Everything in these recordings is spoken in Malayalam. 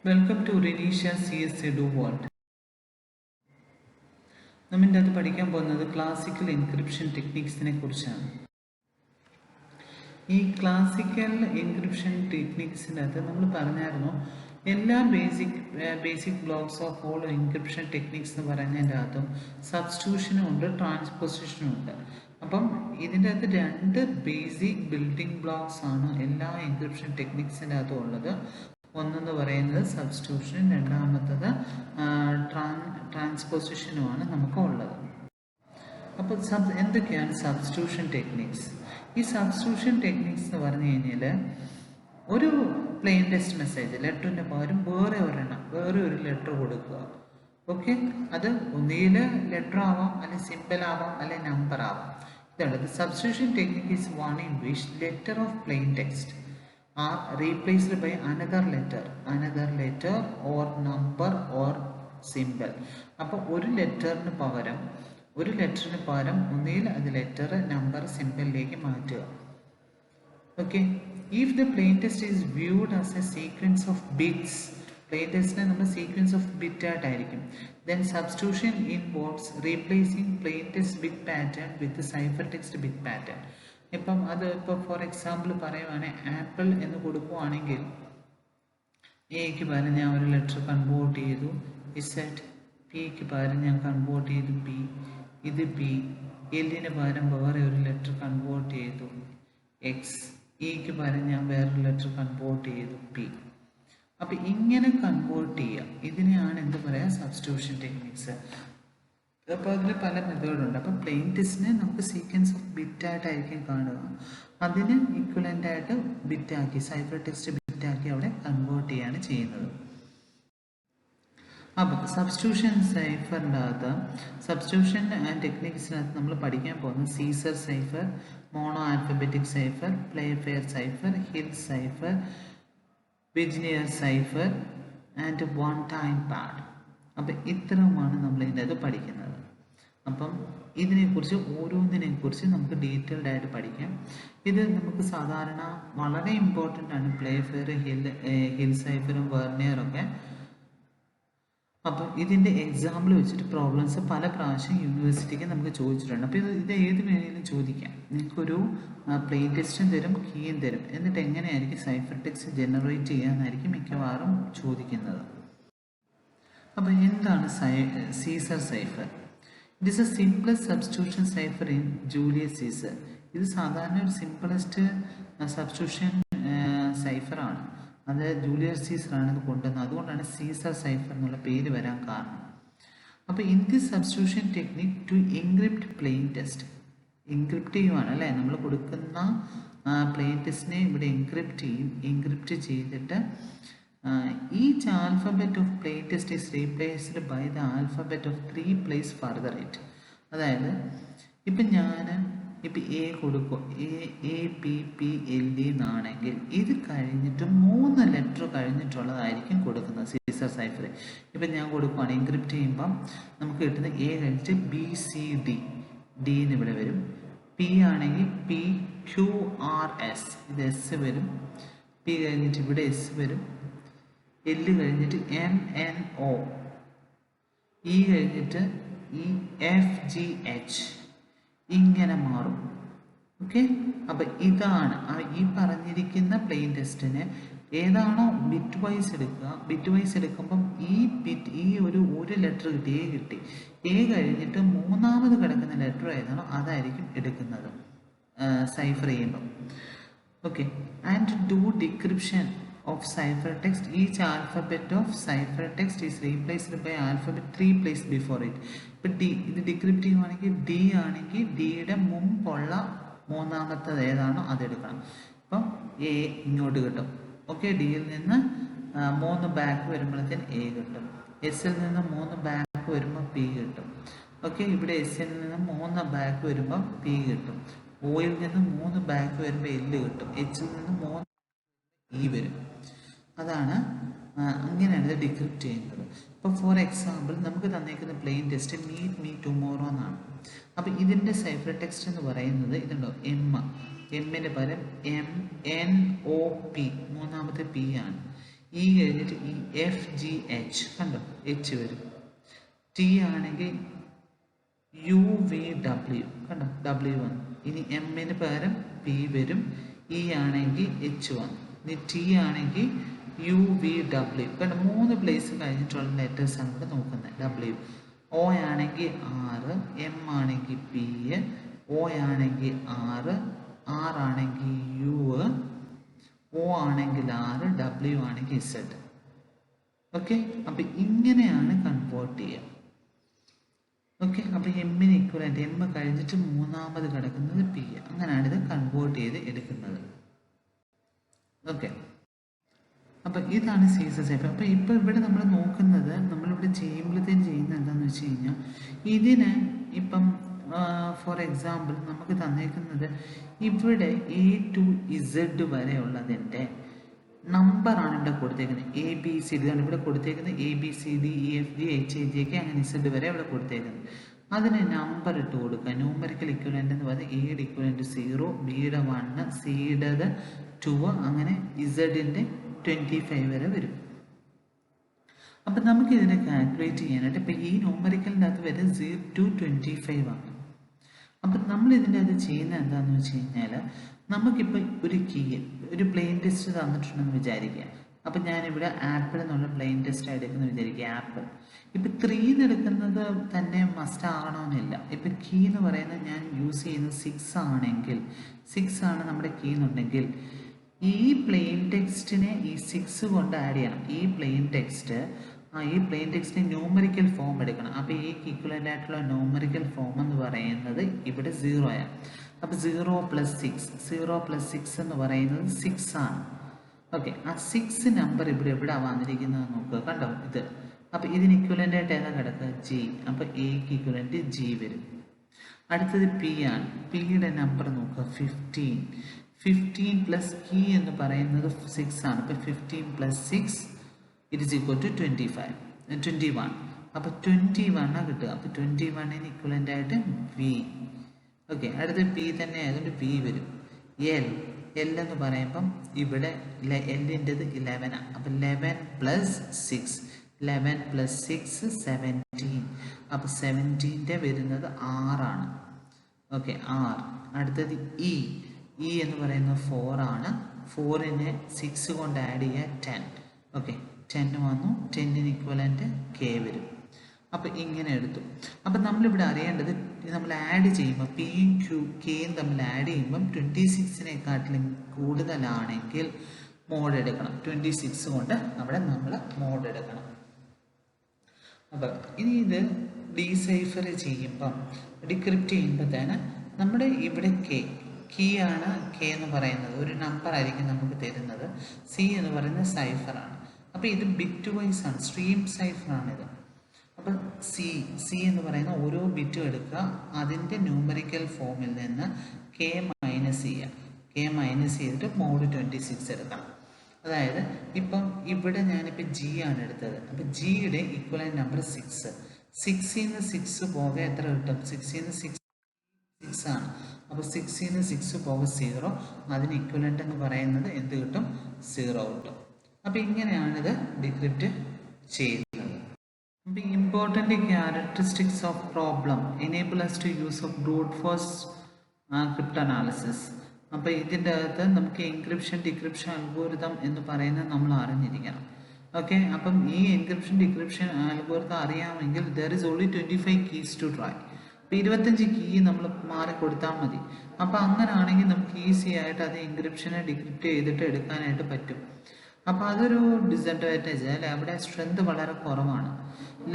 Welcome to Renisha CSA Do What. നമ്മിൻ്റെ അത് പഠിക്കാൻ പോകുന്നത് ക്ലാസിക്കൽ എൻക്രിപ്ഷൻ ടെക്നിക്സിനെ കുറിച്ചാണ്. ഈ ക്ലാസിക്കൽ എൻക്രിപ്ഷൻ ടെക്നിക്സിൻ്റെ അകത്ത് നമ്മൾ പറഞ്ഞായിരുന്നു എല്ലാ basic blocks of all encryption techniques എന്ന് പറയുന്നതിൻ്റെ അകത്തും സബ്സ്റ്റിറ്റ്യൂഷനും ഉണ്ട്, ട്രാൻസ്പോസിഷനും ഉണ്ട്. അപ്പം ഇതിൻ്റെ അകത്ത് രണ്ട് ബേസിക് ബിൽഡിംഗ് ബ്ലോക്സ് ആണ് എല്ലാ എൻക്രിപ്ഷൻ ടെക്നിക്സിൻ്റെ അകത്തും ഉള്ളത്. ഒന്നെന്ന് പറയുന്നത് സബ്സ്റ്റിറ്റ്യൂഷൻ, രണ്ടാമത്തത് ട്രാൻസ്പോസിഷനുമാണ് നമുക്ക് ഉള്ളത്. അപ്പോൾ എന്തൊക്കെയാണ് സബ്സ്റ്റിറ്റ്യൂഷൻ ടെക്നിക്സ്? ഈ സബ്സ്റ്റിറ്റ്യൂഷൻ ടെക്നിക്സ് എന്ന് പറഞ്ഞു കഴിഞ്ഞാൽ ഒരു പ്ലെയിൻ ടെക്സ്റ്റ് മെസ്സേജ് ലെറ്ററിൻ്റെ പകരം വേറെ ഒരു ലെറ്റർ കൊടുക്കുക. ഓക്കെ, അത് ഒന്നുകിൽ ലെറ്റർ ആവാം, അല്ലെങ്കിൽ സിമ്പിൾ ആവാം, അല്ലെങ്കിൽ നമ്പർ ആവാം. ഇതാണ് substitution technique is one in which letter of plain text are replaced by another letter or number or symbol. അപ്പോൾ ഒരു ലെറ്ററിന് പകരം ഒന്നുകിൽ അത് ലെറ്റർ, നമ്പർ, സിമ്പിളിലേക്ക് മാറ്റുക. Okay, if the plain text is viewed as a sequence of bits, plain ടെക്സ്റ്റിനെ നമ്മൾ സീക്വൻസ് ഓഫ് ബിറ്റ് ആയിട്ടായിരിക്കും. Then substitution involves replacing plain text bit pattern with cipher text bit pattern. ഇപ്പം ഫോർ എക്സാമ്പിൾ പറയുവാണെങ്കിൽ ആപ്പിൾ എന്ന് കൊടുക്കുവാണെങ്കിൽ എക്ക് പകരം ഞാൻ ഒരു ലെറ്റർ കൺവേർട്ട് ചെയ്തു ഇസെറ്റ്, പിക്ക് പകരം ഞാൻ കൺവേർട്ട് ചെയ്തു പി, ഇത് പി. എല്ലിന് പകരം വേറെ ഒരു ലെറ്റർ കൺവേർട്ട് ചെയ്തു എക്സ്, ഇക്ക് പകരം ഞാൻ വേറൊരു ലെറ്റർ കൺവേർട്ട് ചെയ്തു പി. അപ്പം ഇങ്ങനെ കൺവേർട്ട് ചെയ്യുക, ഇതിനെയാണ് എന്ത് പറയുക, സബ്സ്റ്റിറ്റ്യൂഷൻ ടെക്നിക്സ്. അപ്പോൾ അതിൽ പല മെത്തേഡുണ്ട്. അപ്പം പ്ലെയിൻ ടെക്സ്റ്റിനെ നമുക്ക് സീക്വൻസ് ഓഫ് ബിറ്റായിട്ടായിരിക്കും കാണുക, അതിന് ഈക്വലൻ്റ് ആയിട്ട് ബിറ്റാക്കി, സൈഫർ ടെക്സ്റ്റ് ബിറ്റാക്കി അവിടെ കൺവേർട്ട് ചെയ്യാണ് ചെയ്യുന്നത്. അപ്പം സബ്സ്റ്റിറ്റ്യൂഷൻ സൈഫറിൻ്റെ അകത്ത് സബ്സ്റ്റിറ്റ്യൂഷൻ ടെക്നിക്സിനകത്ത് നമ്മൾ പഠിക്കാൻ പോകുന്നത് Caesar cipher, mono alphabetic cipher, Playfair cipher, Hill cipher, Vigenere cipher and one time pad. അപ്പം ഇത്രയുമാണ് നമ്മൾ ഇതിൻ്റെ അത് പഠിക്കുന്നത്. അപ്പം ഇതിനെക്കുറിച്ച് ഓരോന്നിനെക്കുറിച്ച് നമുക്ക് ഡീറ്റെയിൽഡ് ആയിട്ട് പഠിക്കാം. ഇത് നമുക്ക് സാധാരണ വളരെ ഇമ്പോർട്ടൻ്റ് ആണ്, പ്ലേഫെയർ, ഹിൽ സൈഫറും വെർണിയറൊക്കെ. അപ്പം ഇതിൻ്റെ എക്സാമ്പിൾ വെച്ചിട്ട് പ്രോബ്ലംസ് പല പ്രാവശ്യം യൂണിവേഴ്സിറ്റിക്ക് നമുക്ക് ചോദിച്ചിട്ടുണ്ട്. അപ്പോൾ ഇത് ഏത് വേണമെങ്കിലും ചോദിക്കാം. നിങ്ങൾക്കൊരു പ്ലെയിൻ ടെക്സ്റ്റും തരും, കീയും തരും, എന്നിട്ട് എങ്ങനെയായിരിക്കും സൈഫർ ടെക്സ്റ്റ് ജനറേറ്റ് ചെയ്യാമെന്നായിരിക്കും മിക്കവാറും ചോദിക്കുന്നത്. അപ്പോൾ എന്താണ് Caesar cipher? It is a simplest substitution cipher in Julius Caesar. ഇത് സാധാരണ ഒരു സിംപിളസ്റ്റ് സബ്സ്റ്റിറ്റ്യൂഷൻ സൈഫറാണ്. അത് ജൂലിയസ് സീസറാണ് ഇത് കൊണ്ടുവന്നത്. അതുകൊണ്ടാണ് സീസർ സൈഫർ എന്നുള്ള പേര് വരാൻ കാരണം. അപ്പോൾ in this substitution technique to encrypt plain text, encrypt ചെയ്യുവാണ് അല്ലേ, നമ്മൾ കൊടുക്കുന്ന പ്ലെയിൻ ടെക്സ്റ്റിനെ ഇവിടെ എൻക്രിപ്റ്റ് ചെയ്തിട്ട് each alphabet of plain text is replaced by the alphabet of 3 place further it. അതായത് ഇപ്പം എ കൊടുക്കും, A P P L D എന്നാണെങ്കിൽ ഇത് കഴിഞ്ഞിട്ട് 3 ലെറ്റർ കഴിഞ്ഞിട്ടുള്ളതായിരിക്കും കൊടുക്കുന്നത് സീസർ സൈഫർ. ഇപ്പം ഞാൻ കൊടുക്കുകയാണ് എൻക്രിപ്റ്റ് ചെയ്യുമ്പം നമുക്ക് കിട്ടുന്നത് എ കഴിഞ്ഞിട്ട് ബി സി ഡി, ഡി എന്ന് ഇവിടെ വരും. പി ആണെങ്കിൽ പി ക്യു ആർ എസ്, ഇത് എസ് വരും. പി കഴിഞ്ഞിട്ട് ഇവിടെ എസ് വരും. എല്ല് കഴിഞ്ഞിട്ട് എം എൻ ഒ, ഇ കഴിഞ്ഞിട്ട് ഇ എഫ് ജി എച്ച്, ഇങ്ങനെ മാറും. ഓക്കെ, അപ്പം ഇതാണ് ഈ പറഞ്ഞിരിക്കുന്ന പ്ലെയിൻ ടെക്സ്റ്റിന് ഏതാണോ ബിറ്റ് വൈസ് എടുക്കുക. ബിറ്റ് വൈസ് എടുക്കുമ്പം ഈ ഒരു ലെറ്റർ കിട്ടി, എ കിട്ടി. എ കഴിഞ്ഞിട്ട് മൂന്നാമത് കിടക്കുന്ന ലെറ്റർ ഏതാണോ അതായിരിക്കും എടുക്കുന്നത് സൈഫർ ചെയ്യുമ്പം. Okay, and do decryption of cipher text. Each alphabet of cipher text is replaced by alphabet 3 place before it. ഇപ്പം ഡി, ഇത് ഡിക്രിപ്റ്റ് ചെയ്യുവാണെങ്കിൽ ഡി ആണെങ്കിൽ ഡിയുടെ മുമ്പുള്ള മൂന്നാമത്തത് ഏതാണോ അതെടുക്കണം. ഇപ്പം എ ഇങ്ങോട്ട് കിട്ടും. ഓക്കെ, ഡിയിൽ നിന്ന് 3 ബാക്ക് വരുമ്പോഴത്തേന് എ കിട്ടും. എസിൽ നിന്ന് 3 ബാക്ക് വരുമ്പോൾ പി കിട്ടും. ഓക്കെ, ഇവിടെ എസിൽ നിന്ന് 3 ബാക്ക് വരുമ്പോൾ പി കിട്ടും. ഒയിൽ നിന്ന് 3 ബാക്ക് വരുമ്പോൾ എല്ല് കിട്ടും. എച്ചിൽ നിന്ന് 3 ഇ വരും. അതാണ് അങ്ങനെയാണ് ഇത് ഡിക്രിപ്റ്റ് ചെയ്യുന്നത്. ഇപ്പോൾ ഫോർ എക്സാമ്പിൾ നമുക്ക് തന്നേക്കുന്ന plain text meet me tomorrow എന്നാണ്. അപ്പോൾ ഇതിൻ്റെ സൈഫർ ടെക്സ്റ്റ് എന്ന് പറയുന്നത് ഇതുണ്ടോ, എമ്മിന് പകരം എം എൻ ഒ പി, മൂന്നാമത്തെ പി ആണ്. ഇ കഴിഞ്ഞിട്ട് ഈ എഫ് ജി എച്ച് കണ്ടോ, എച്ച് വരും. ടി ആണെങ്കിൽ യു വി ഡബ്ല്യു കണ്ടോ, ഡബ്ല്യു വന്നു. ഇനി എമ്മിന് പകരം പി വരും. ഇ ആണെങ്കിൽ എച്ച് വന്നു. ഇനി ടി ആണെങ്കിൽ യു വി ഡബ്ല്യു കണ്ടോ, 3 പ്ലേസ് കഴിഞ്ഞിട്ടുള്ള ലെറ്റേഴ്സാണ് ഇവിടെ നോക്കുന്നത്. ഡബ്ല്യു. ഒ ആണെങ്കിൽ ആറ്, എം ആണെങ്കിൽ പി, ഒ ആണെങ്കിൽ ആറ്, ആർ ആണെങ്കിൽ യു, ഒ ആണെങ്കിൽ ആറ്, ഡബ്ല്യു ആണെങ്കിൽ ഇസഡ്. ഓക്കെ, അപ്പം ഇങ്ങനെയാണ് കൺവേർട്ട് ചെയ്യുക. ഓക്കെ, അപ്പം എമ്മിന് ഇക്വലൻ്റ് എം കഴിഞ്ഞിട്ട് മൂന്നാമത് കിടക്കുന്നത് പി, അങ്ങനെയാണ് ഇത് കൺവേർട്ട് ചെയ്ത് എടുക്കുന്നത്. ഓക്കെ, അപ്പം ഇതാണ് സീസർ സൈഫർ. അപ്പം ഇപ്പം ഇവിടെ നമ്മൾ നോക്കുന്നത്, നമ്മളിവിടെ ചെയ്യുമ്പോഴത്തേനും ചെയ്യുന്നത് എന്താണെന്ന് വെച്ച് കഴിഞ്ഞാൽ, ഇതിന് ഇപ്പം ഫോർ എക്സാമ്പിൾ നമുക്ക് തന്നേക്കുന്നത് ഇവിടെ എ ടു ഇസഡ് വരെ ഉള്ളതിൻ്റെ നമ്പറാണ് ഇവിടെ കൊടുത്തേക്കുന്നത്. എ ബി സി ഡി ആണ് ഇവിടെ കൊടുത്തേക്കുന്നത്. A B C D E F G H I G ഒക്കെ അങ്ങനെ ഇസഡ് വരെ ഇവിടെ കൊടുത്തേക്കുന്നത്. അതിന് നമ്പർ ഇട്ട് കൊടുക്കുക. ന്യൂമറിക്കൽ ഇക്വലൻ്റ് എന്ന് പറയുന്നത് എയുടെ ഇക്വലൻ്റ് 0, ബിയുടെ 1, സിയുടേത് 2, അങ്ങനെ ഇസഡിൻ്റെ 25 വരെ വരും. അപ്പം നമുക്ക് ഇതിനെ കാൽക്കുലേറ്റ് ചെയ്യാനായിട്ട് ഇപ്പം ഈ ന്യൂമറിക്കലിൻ്റെ അകത്ത് വരെ 0 to 25 ആണ്. അപ്പം നമ്മൾ ഇതിൻ്റെ അത് ചെയ്യുന്നത് എന്താണെന്ന് വെച്ച് കഴിഞ്ഞാൽ, നമുക്കിപ്പോൾ ഒരു കീ, ഒരു പ്ലെയിൻ ടെസ്റ്റ് തന്നിട്ടുണ്ടെന്ന് വിചാരിക്കുക. അപ്പം ഞാനിവിടെ ആപ്പിൾ എന്നുള്ള പ്ലെയിൻ ടെസ്റ്റ് എടുക്കുന്നത് വിചാരിക്കുക. ആപ്പിൾ ഇപ്പം 3 എടുക്കുന്നത് തന്നെ മസ്റ്റ് ആകണമെന്നില്ല. ഇപ്പം കീ എന്ന് പറയുന്നത് ഞാൻ യൂസ് ചെയ്യുന്നത് 6 ആണെങ്കിൽ, 6 ആണ് നമ്മുടെ കീ എന്നുണ്ടെങ്കിൽ ഈ പ്ലെയിൻ ടെക്സ്റ്റിനെ ഈ 6 കൊണ്ട് ആഡ് ചെയ്യണം. ഈ പ്ലെയിൻ ടെക്സ്റ്റിന് ന്യൂമറിക്കൽ ഫോം എടുക്കണം. അപ്പോൾ ഈ ഈക്വലൻ്റ് ആയിട്ടുള്ള ന്യൂമറിക്കൽ ഫോം എന്ന് പറയുന്നത് ഇവിടെ 0 ആണ്. അപ്പോൾ 0 + 6, 0 + 6 എന്ന് പറയുന്നത് 6 ആണ്. ഓക്കെ, ആ 6 നമ്പർ ഇവിടെ എവിടെ വന്നിരിക്കുന്നത് നോക്കുക, കണ്ടോ ഇത്. അപ്പോൾ ഇതിന് ഇക്വലൻ്റ് ആയിട്ട് ഏതാ കിടക്കുക, ജി. അപ്പോൾ എക്ക് ഇക്വലൻ്റ് ജി വരും. അടുത്തത് പി ആണ്. പിയുടെ നമ്പർ നോക്കുക 15. 15 പ്ലസ് കീ എന്ന് പറയുന്നത് 6 ആണ്. അപ്പോൾ 15 + 6 ഇറ്റ് ഈസ് ഈക്വൽ ടു 21. അപ്പോൾ 21 കിട്ടുക. അപ്പോൾ 21 ഇക്വലൻ്റ് ആയിട്ട് വി. ഓക്കെ, അടുത്ത പി തന്നെ ആയതുകൊണ്ട് പി വരും. എൽ എന്ന് പറയുമ്പം ഇവിടെ എല്ലിൻ്റെത് 11 ആണ്. അപ്പം 11 + 6, 11 + 6 17. അപ്പോൾ 17ൻ്റെ വരുന്നത് 6 ആണ്. ഓക്കെ, 6. അടുത്തത് ഇ എന്ന് പറയുന്നത് 4 ആണ്. 4നെ 6 കൊണ്ട് ആഡ് ചെയ്യുക 10. ഓക്കെ, 10 വന്നു. 10ന് ഇക്വലൻ്റ് കെ വരും. അപ്പം ഇങ്ങനെ എടുത്തു. അപ്പം നമ്മളിവിടെ അറിയേണ്ടത്, നമ്മൾ ആഡ് ചെയ്യുമ്പോൾ പിയും കെയും തമ്മിൽ ആഡ് ചെയ്യുമ്പം 26-നെക്കാട്ടിലും കൂടുതലാണെങ്കിൽ മോഡ് എടുക്കണം. 26 കൊണ്ട് അവിടെ നമ്മൾ മോഡ് എടുക്കണം. അപ്പം ഇനി ഇത് ഡീസൈഫർ ചെയ്യുമ്പം, ഡിക്രിപ്റ്റ് ചെയ്യുമ്പോഴത്തേന് നമ്മുടെ ഇവിടെ കീ ആണ്. കെ എന്ന് പറയുന്നത് ഒരു നമ്പർ ആയിരിക്കും നമുക്ക് തരുന്നത്. സി എന്ന് പറയുന്നത് സൈഫറാണ്. അപ്പോൾ ഇത് ബിറ്റ് വൈസ് ആണ്, സ്ട്രീം സൈഫറാണിത്. അപ്പം സി എന്ന് പറയുന്ന ഓരോ ബിറ്റും എടുക്കുക, അതിൻ്റെ ന്യൂമറിക്കൽ ഫോമിൽ നിന്ന് കെ മൈനസ് ചെയ്യുക. കെ മൈനസ് ചെയ്തിട്ട് മോഡ് 26 എടുക്കണം. അതായത് ഇപ്പം ഇവിടെ ഞാനിപ്പോൾ ജി ആണ് എടുത്തത്. അപ്പം ജിയുടെ ഇക്വലൻ്റ് നമ്പർ 6. 6ന്ന് 6 പോക എത്ര കിട്ടും? 6ന്ന് 6 ആണ്. അപ്പോൾ 6ന്ന് 6 പോക 0. അതിന് ഇക്വലൻ്റ് എന്ന് പറയുന്നത് എന്ത് കിട്ടും? 0 കിട്ടും. അപ്പോൾ ഇങ്ങനെയാണിത് ഡിക്രിപ്റ്റ് ചെയ്യുന്നത്. The important characteristics of problem enable us to use of brute force cryptanalysis. അപ്പോൾ ഇതിൻ്റെ അകത്ത് നമുക്ക് എൻക്രിപ്ഷൻ ഡിക്രിപ്ഷൻ അൽഗോരിതം എന്ന് പറയുന്നത് നമ്മൾ അറിഞ്ഞിരിക്കണം. ഓക്കെ, അപ്പം ഈ എൻക്രിപ്ഷൻ ഡിക്രിപ്ഷൻ അൽഗോരിതം അറിയാമെങ്കിൽ there is only 25 keys to try. അപ്പോൾ 25 കീ നമ്മൾ മാറി കൊടുത്താൽ മതി. അപ്പോൾ അങ്ങനെയാണെങ്കിൽ നമുക്ക് ഈസി ആയിട്ട് അത് എൻക്രിപ്ഷനെ ഡിക്രിപ്റ്റ് ചെയ്തിട്ട് എടുക്കാനായിട്ട് പറ്റും. അപ്പോൾ അതൊരു ഡിസഡ്വാൻറ്റേജ് അല്ലെ, അവിടെ സ്ട്രെങ്ത് വളരെ കുറവാണ്.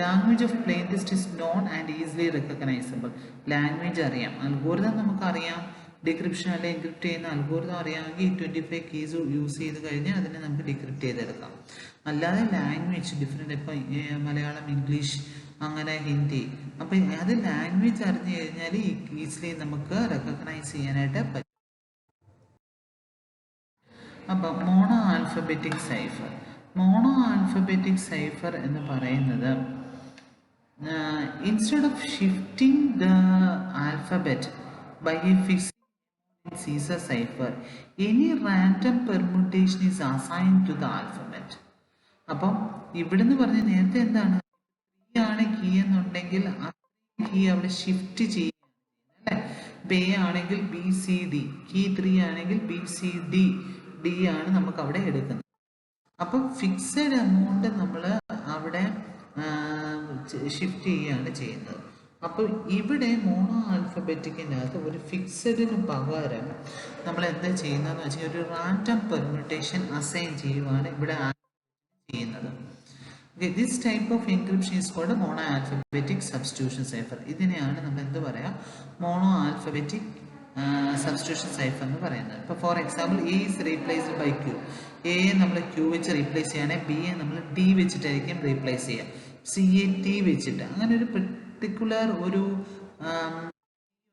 Language of plain test is known and easily recognisable. Language അറിയാം, അൽഗോരിതം നമുക്കറിയാം. ഡിക്രിപ്ഷൻ അല്ലെങ്കിൽ എൻക്രിപ്റ്റ് ചെയ്യുന്ന അൽഗോരിതം അറിയാമെങ്കിൽ ഈ 25 കീസ് യൂസ് ചെയ്ത് കഴിഞ്ഞാൽ അതിനെ നമുക്ക് ഡിക്രിപ്റ്റ് ചെയ്തെടുക്കാം. അല്ലാതെ ലാംഗ്വേജ് ഡിഫറെൻ്റ്, ഇപ്പം മലയാളം, ഇംഗ്ലീഷ്, അങ്ങനെ ഹിന്ദി, അപ്പം അത് ലാംഗ്വേജ് അറിഞ്ഞു കഴിഞ്ഞാൽ ഈസിലി നമുക്ക് റെക്കഗ്നൈസ് ചെയ്യാനായിട്ട് പറ്റും. അപ്പം മോണോ ആൽഫബറ്റിക് സൈഫർ എന്ന് പറയുന്നത്, instead of shifting the alphabet by a fixing Caesar cipher, any random permutation is assigned to the alphabet. അപ്പം ഇവിടുന്ന് പറഞ്ഞ നേരത്തെ എന്താണ് കീ ആണ് കീ എന്നുണ്ടെങ്കിൽ ആ കീ അവിടെ ഷിഫ്റ്റ് ചെയ്യുക അല്ലേ. ഇപ്പം എ ആണെങ്കിൽ ബി സി ഡി, കീ 3 ആണെങ്കിൽ ബി സി ഡി, ഡി ആണ് നമുക്ക് അവിടെ എടുക്കുന്നത്. അപ്പം ഫിക്സഡ് എമൗണ്ട് നമ്മൾ അവിടെ ഷിഫ്റ്റ് ചെയ്യുകയാണ് ചെയ്യുന്നത്. അപ്പോൾ ഇവിടെ മോണോ ആൽഫബറ്റിക്കിനകത്ത് ഒരു ഫിക്സഡിന് പകരം നമ്മൾ എന്താ ചെയ്യുന്നതെന്ന് വെച്ചാൽ ഒരു റാൻഡം പെർമ്യൂട്ടേഷൻ അസൈൻ ചെയ്യുവാണ് ഇവിടെ ചെയ്യുന്നത്. This type of encryption is called mono alphabetic substitution cipher. ഇതിനെയാണ് നമ്മൾ എന്ത് പറയാം, മോണോ ആൽഫബറ്റിക് സബ്സ്റ്റിറ്റ്യൂഷൻ സൈഫർ എന്ന് പറയുന്നത്. ഇപ്പോൾ for example A is replaced by Q, A നമ്മൾ ക്യൂ വെച്ച് റീപ്ലേസ് ചെയ്യുകയാണെങ്കിൽ ബി എ നമ്മൾ ടി വെച്ചിട്ടായിരിക്കും റീപ്ലേസ് ചെയ്യുക, സി എ ടി വെച്ചിട്ട്. അങ്ങനെ ഒരു പെർട്ടിക്കുലർ ഒരു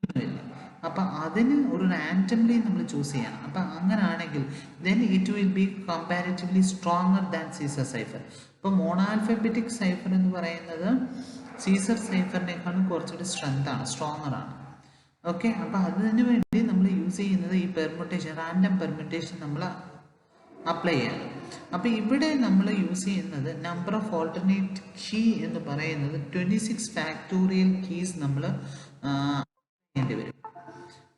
ഒന്നുമില്ല. അപ്പം അതിന് ഒരു റാൻഡംലി നമ്മൾ ചൂസ് ചെയ്യണം. അപ്പം അങ്ങനെയാണെങ്കിൽ then it will be comparatively stronger than Caesar cipher. അപ്പോൾ മോണോ ആൽഫബറ്റിക് സൈഫർ എന്ന് പറയുന്നത് സീസർ സൈഫറിനേക്കാളും കുറച്ചുകൂടി സ്ട്രോങ്ങർ ആണ്. ഓക്കെ, അപ്പോൾ അതിന് വേണ്ടി നമ്മൾ യൂസ് ചെയ്യുന്നത് ഈ പെർമ്യൂട്ടേഷൻ, റാൻഡം പെർമ്യൂട്ടേഷൻ നമ്മൾ അപ്ലൈ ചെയ്യണം. അപ്പോൾ ഇവിടെ നമ്മൾ യൂസ് ചെയ്യുന്നത് നമ്പർ ഓഫ് ഓൾട്ടർനേറ്റ് കീ എന്ന് പറയുന്നത് 26 ഫാക്ടോറിയൽ കീസ് നമ്മൾ ചെയ്യേണ്ടി വരും.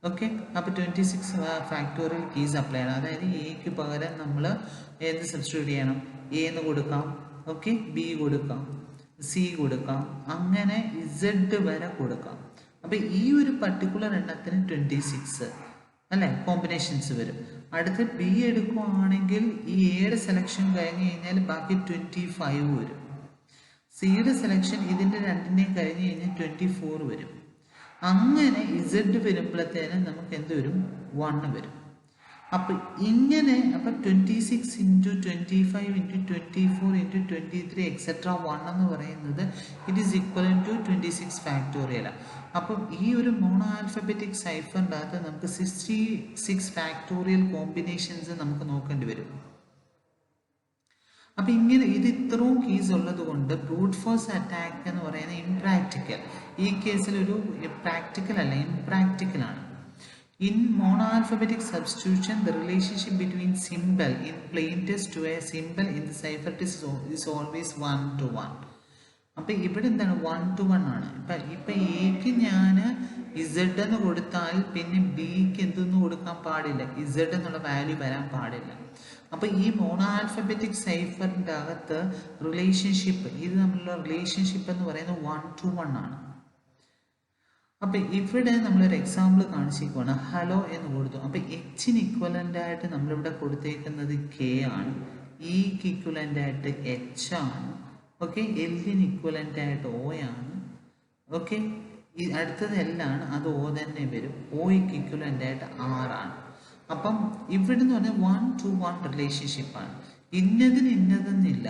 ഓക്കെ, അപ്പോൾ 26 ഫാക്ടോറിയൽ കീസ് അപ്ലൈ ചെയ്യണം. അതായത് എക്ക് പകരം നമ്മൾ എന്ത് സബ്സ്റ്റിറ്റ്യൂട്ട് ചെയ്യണം, എ എന്ന് കൊടുക്കാം, ഓക്കെ, ബി കൊടുക്കാം, സി കൊടുക്കാം, അങ്ങനെ ഇസഡ് വരെ കൊടുക്കാം. അപ്പോൾ ഈ ഒരു പർട്ടിക്കുലർ എണ്ണത്തിന് 26 അല്ലേ കോമ്പിനേഷൻസ് വരും. അടുത്ത് ബി എടുക്കുകയാണെങ്കിൽ ഈ എയുടെ സെലക്ഷൻ കഴിഞ്ഞ് കഴിഞ്ഞാൽ ബാക്കി 25 വരും. സിയുടെ സെലക്ഷൻ ഇതിൻ്റെ രണ്ടിനെയും കഴിഞ്ഞ് കഴിഞ്ഞാൽ 24 വരും. അങ്ങനെ ഇസഡ് വരുമ്പോഴത്തേനും നമുക്ക് എന്ത് വരും, 1 വരും. അപ്പം ഇങ്ങനെ അപ്പം 26 × 25 × 24 × 23 എക്സെട്ര 1 എന്ന് പറയുന്നത് it is equal to 26 factorial. അപ്പം ഈ ഒരു മോണോ ആൽഫബറ്റിക് സൈഫറിൻ്റെ അകത്ത് നമുക്ക് 66 ഫാക്ടോറിയൽ കോമ്പിനേഷൻസ് നമുക്ക് നോക്കേണ്ടി വരും. അപ്പം ഇങ്ങനെ ഇത് ഇത്രയും കീസ് ഉള്ളത് കൊണ്ട് ബ്രൂട്ട് ഫോഴ്സ് അറ്റാക്ക് എന്ന് പറയുന്നത് ഇംപ്രാക്ടിക്കൽ. ഈ കേസിൽ ഒരു പ്രാക്ടിക്കൽ അല്ല, ഇംപ്രാക്ടിക്കലാണ്. In monoalphabetic substitution, the relationship between symbol in plain text to a symbol in the ciphertext is always 1 to 1. അപ്പം ഇവിടെ എന്താണ് 1 to 1 ആണ്. ഇപ്പം എക്ക് ഞാൻ ഇസഡ് എന്ന് കൊടുത്താൽ പിന്നെ ബിക്ക് എന്തൊന്നും കൊടുക്കാൻ പാടില്ല, ഇസഡ് എന്നുള്ള വാല്യൂ വരാൻ പാടില്ല. അപ്പം ഈ മോണോ ആൽഫബറ്റിക് സൈഫറിൻ്റെ അകത്ത് റിലേഷൻഷിപ്പ്, ഇത് തമ്മിലുള്ള റിലേഷൻഷിപ്പ് എന്ന് പറയുന്നത് 1 to 1 ആണ്. അപ്പം ഇവിടെ നമ്മളൊരു എക്സാമ്പിൾ കാണിച്ചിരിക്കുകയാണ്. ഹലോ എന്ന് കൊടുത്തു. അപ്പം എച്ചിന് ഇക്വലൻ്റ് ആയിട്ട് നമ്മളിവിടെ കൊടുത്തേക്കുന്നത് കെ ആണ്, ഇക്ക് ഇക്വലൻ്റ് ആയിട്ട് എച്ച് ആണ്, ഓക്കെ, എല്ലിന് ഇക്വലൻ്റ് ആയിട്ട് ഒ ആണ്, ഓക്കെ, ഈ അടുത്തത് എല്ലാണ്, അത് ഒ തന്നെ വരും, ഒയ്ക്ക് ഇക്വലൻ്റ് ആയിട്ട് ആറാണ്. അപ്പം ഇവിടെ എന്ന് പറഞ്ഞാൽ 1 to 1 റിലേഷൻഷിപ്പാണ്. ഇന്നതിന് ഇന്നതെന്നില്ല,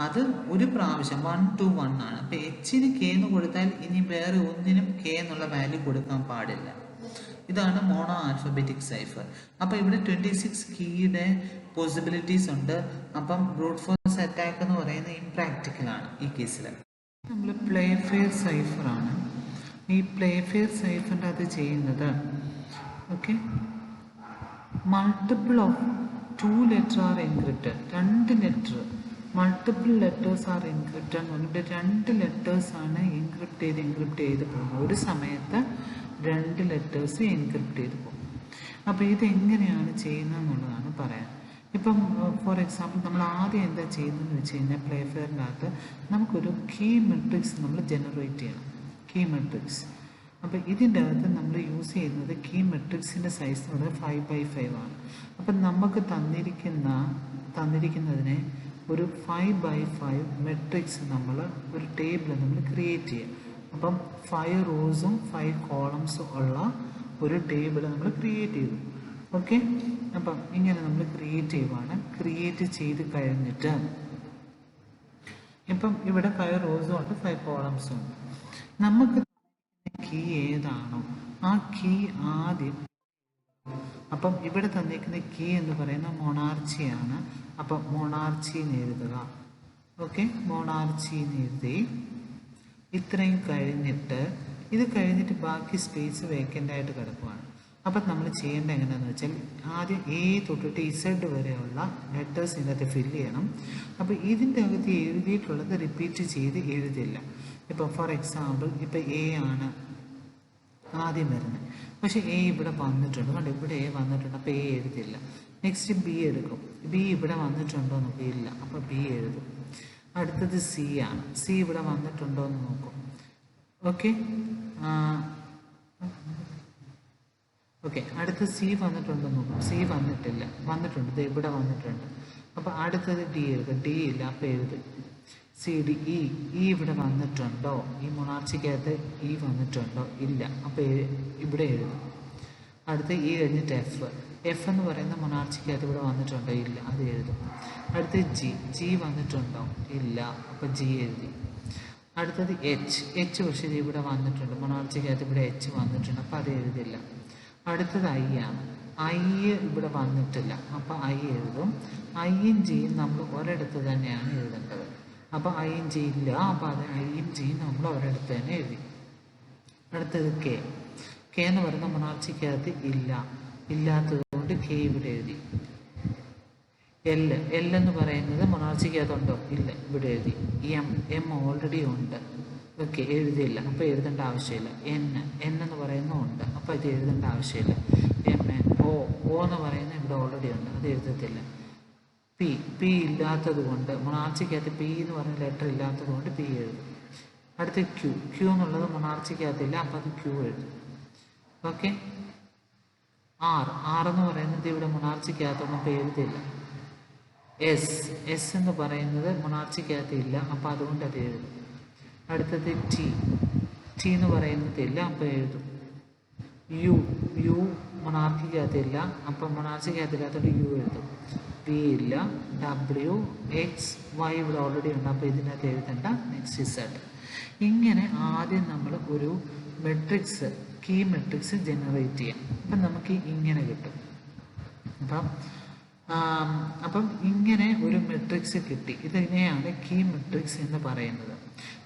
അത് ഒരു പ്രാവശ്യം 1 to 1 ആണ്. അപ്പം എച്ചിന് കെ എന്ന് കൊടുത്താൽ ഇനി വേറെ ഒന്നിനും കെ എന്നുള്ള വാല്യൂ കൊടുക്കാൻ പാടില്ല. ഇതാണ് മോണോ ആൽഫബറ്റിക് സൈഫർ. അപ്പം ഇവിടെ 26 കീയുടെ പോസിബിലിറ്റീസ് ഉണ്ട്. അപ്പം ബ്രൂട്ട് ഫോഴ്സ് അറ്റാക്ക് എന്ന് പറയുന്നത് ഇംപ്രാക്ടിക്കലാണ് ഈ കേസിൽ. നമ്മൾ പ്ലേ ഫെയർ സൈഫറാണ്. ഈ പ്ലേ ഫെയർ സൈഫറിൻ്റെ അത് ചെയ്യുന്നത് okay, multiple of 2 letter are encrypted, 2 letter multiple letters are encrypted എന്ന് പറഞ്ഞിട്ട് 2 ലെറ്റേഴ്സാണ് എൻക്രിപ്റ്റ് ചെയ്ത് പോകുന്നത്. ഒരു സമയത്ത് 2 ലെറ്റേഴ്സ് എൻക്രിപ്റ്റ് ചെയ്ത് പോകും. അപ്പോൾ ഇതെങ്ങനെയാണ് ചെയ്യുന്നത് എന്നുള്ളതാണ് പറയാൻ. ഇപ്പം ഫോർ എക്സാമ്പിൾ നമ്മൾ ആദ്യം എന്താ ചെയ്യുന്നതെന്ന് വെച്ച് കഴിഞ്ഞാൽ പ്ലേ ഫെയറിനകത്ത് നമുക്കൊരു കീ മെട്രിക്സ് നമ്മൾ ജനറേറ്റ് ചെയ്യണം, കീ മെട്രിക്സ്. അപ്പോൾ ഇതിൻ്റെ അകത്ത് നമ്മൾ യൂസ് ചെയ്യുന്നത് കീ മെട്രിക്സിൻ്റെ സൈസ് എന്ന് പറയുന്നത് 5x5 ആണ്. അപ്പം നമുക്ക് തന്നിരിക്കുന്നതിനെ ഒരു 5x5 മെട്രിക്സ് നമ്മൾ ഒരു ടേബിൾ നമ്മൾ ക്രിയേറ്റ് ചെയ്യുക. അപ്പം 5 റോസും 5 കോളംസും ഉള്ള ഒരു ടേബിൾ നമ്മൾ ക്രിയേറ്റ് ചെയ്തു. ഓക്കെ, അപ്പം ഇങ്ങനെ നമ്മൾ ക്രിയേറ്റ് ചെയ്യുവാണ്. ക്രിയേറ്റ് ചെയ്ത് കഴിഞ്ഞിട്ട് ഇപ്പം ഇവിടെ 5 റോസും ഉണ്ട്, 5 കോളംസും ഉണ്ട്. നമുക്ക് കീ ഏതാണോ ആ കീ ആദ്യം, അപ്പം ഇവിടെ തന്നിരിക്കുന്ന കീ എന്ന് പറയുന്ന മൊണാർച്ചിയാണ്. അപ്പം മൊണാർച്ചി എന്ന് എഴുതുക. ഓക്കെ, മൊണാർച്ചി എന്ന് എഴുതി. ഇത്രയും കഴിഞ്ഞിട്ട് ഇത് കഴിഞ്ഞിട്ട് ബാക്കി സ്പേസ് വേക്കൻ്റ് ആയിട്ട് കിടക്കുവാണ്. അപ്പം നമ്മൾ ചെയ്യേണ്ടത് എങ്ങനെയാണെന്ന് വെച്ചാൽ ആദ്യം എ തൊട്ടിട്ട് ഇസഡ് വരെയുള്ള ലെറ്റേഴ്സ് ഇതിനകത്ത് ഫില്ല് ചെയ്യണം. അപ്പോൾ ഇതിൻ്റെ അകത്ത് എഴുതിയിട്ടുള്ളത് റിപ്പീറ്റ് ചെയ്ത് എഴുതില്ല. ഇപ്പോൾ ഫോർ എക്സാമ്പിൾ ഇപ്പോൾ എ ആണ് ആദ്യം വരുന്നത്, പക്ഷേ എ ഇവിടെ വന്നിട്ടുണ്ട്, കണ്ടോ ഇവിടെ എ വന്നിട്ടുണ്ട്, അപ്പോൾ എ എഴുതില്ല. നെക്സ്റ്റ് ബി എടുക്കും, ബി ഇവിടെ വന്നിട്ടുണ്ടോ എന്ന് നോക്കിയില്ല, അപ്പോൾ ബി എഴുതും. അടുത്തത് സി ആണ്, സി ഇവിടെ വന്നിട്ടുണ്ടോ എന്ന് നോക്കും. ഓക്കെ ഓക്കെ അടുത്ത സി വന്നിട്ടുണ്ടോ നോക്കും, സി വന്നിട്ടില്ല, വന്നിട്ടുണ്ട്, ഇത് ഇവിടെ വന്നിട്ടുണ്ട്. അപ്പോൾ അടുത്തത് ഡി എഴുതും, ഡി ഇല്ല, അപ്പോൾ എഴുതും. സി ഡി ഇ, ഇ ഇവിടെ വന്നിട്ടുണ്ടോ, ഈ മൊണാർച്ചിക്കകത്ത് ഇ വന്നിട്ടുണ്ടോ, ഇല്ല, അപ്പോൾ ഇവിടെ എഴുതും. അടുത്ത് ഇ കഴിഞ്ഞിട്ട് എഫ്, എഫ് എന്ന് പറയുന്ന മൊണാർച്ചിക്കകത്ത് ഇവിടെ വന്നിട്ടുണ്ടോ, ഇല്ല, അത് എഴുതും. അടുത്ത് ജി, ജി വന്നിട്ടുണ്ടോ, ഇല്ല, അപ്പോൾ ജി എഴുതി. അടുത്തത് എച്ച്, എച്ച് പക്ഷേ ഇവിടെ വന്നിട്ടുണ്ട്, മൊണാർച്ചിക്കകത്ത് ഇവിടെ എച്ച് വന്നിട്ടുണ്ട്, അപ്പോൾ അത് എഴുതില്ല. അടുത്തത് ഐ ആണ്, ഐ ഇവിടെ വന്നിട്ടില്ല, അപ്പോൾ ഐ എഴുതും. ഐയും ജിയും നമ്മൾ ഒരിടത്ത് തന്നെയാണ് എഴുതേണ്ടത്, അപ്പോൾ ഐയും ജി ഇല്ല, അപ്പോൾ അത് ഐയും ജിയും നമ്മൾ ഒരിടത്ത് തന്നെ എഴുതി. അടുത്തത് കെ, കെ എന്ന് പറയുന്ന മൊണാർച്ചിക്കകത്ത് ഇല്ല, ഇല്ലാത്തത് കൊണ്ട് കെ ഇവിടെ എഴുതി. എൽ, എൽ എന്ന് പറയുന്നത് മൊണാർച്ചിക്കകത്തുണ്ടോ, ഇല്ല, ഇവിടെ എഴുതി. എം, എം ഓൾറെഡി ഉണ്ട്, ഓക്കെ എഴുതിയില്ല, അപ്പോൾ എഴുതേണ്ട ആവശ്യമില്ല. എൻ, എൻ എന്ന് പറയുന്ന ഉണ്ട്, അപ്പോൾ ഇത് എഴുതേണ്ട ആവശ്യമില്ല. എം എൻ, ഒ, ഒ എന്ന് പറയുന്നത് ഇവിടെ ഓൾറെഡി ഉണ്ട്, അത് എഴുതത്തില്ല. പി, പി ഇല്ലാത്തത് കൊണ്ട് മൊണാർച്ചിക്കകത്ത് പി എന്ന് പറയുന്ന ലെറ്റർ ഇല്ലാത്തത് കൊണ്ട് പി എഴുതും. അടുത്ത് ക്യൂ, ക്യൂ എന്നുള്ളത് മൊണാർച്ചിക്കകത്തില്ല, അപ്പോൾ അത് ക്യൂ എഴുതും. ഓക്കെ ആർ, ആർ എന്ന് പറയുന്നത് ഇവിടെ മൊണാർച്ചിക്കകത്തൊന്നും ഇപ്പോൾ എഴുതില്ല. എസ്, എസ് എന്ന് പറയുന്നത് മൊണാർച്ചിക്കകത്ത് ഇല്ല, അപ്പോൾ അതുകൊണ്ട് അത് എഴുതും. അടുത്തത് ടി, ടി എന്ന് പറയുന്നതില്ല, അപ്പോൾ എഴുതും. യു, യു മൊണാർച്ചിക്കകത്തില്ല, അപ്പം മൊണാർച്ചിക്കകത്തില്ലാത്തതുകൊണ്ട് യു എഴുതും. പി ഇല്ല. ഡബ്ല്യു, എക്സ്, വൈ ഇവിടെ ഓൾറെഡി ഉണ്ട്, അപ്പോൾ ഇതിനകത്ത് എഴുതണ്ട. Next Z. ഇങ്ങനെ ആദ്യം നമ്മൾ ഒരു മെട്രിക്സ്, കീ മെട്രിക്സ് ജനറേറ്റ് ചെയ്യാം. അപ്പം നമുക്ക് ഇങ്ങനെ കിട്ടും. അപ്പം ഇങ്ങനെ ഒരു മെട്രിക്സ് കിട്ടി, ഇതിനെയാണ് കീ മെട്രിക്സ് എന്ന് പറയുന്നത്.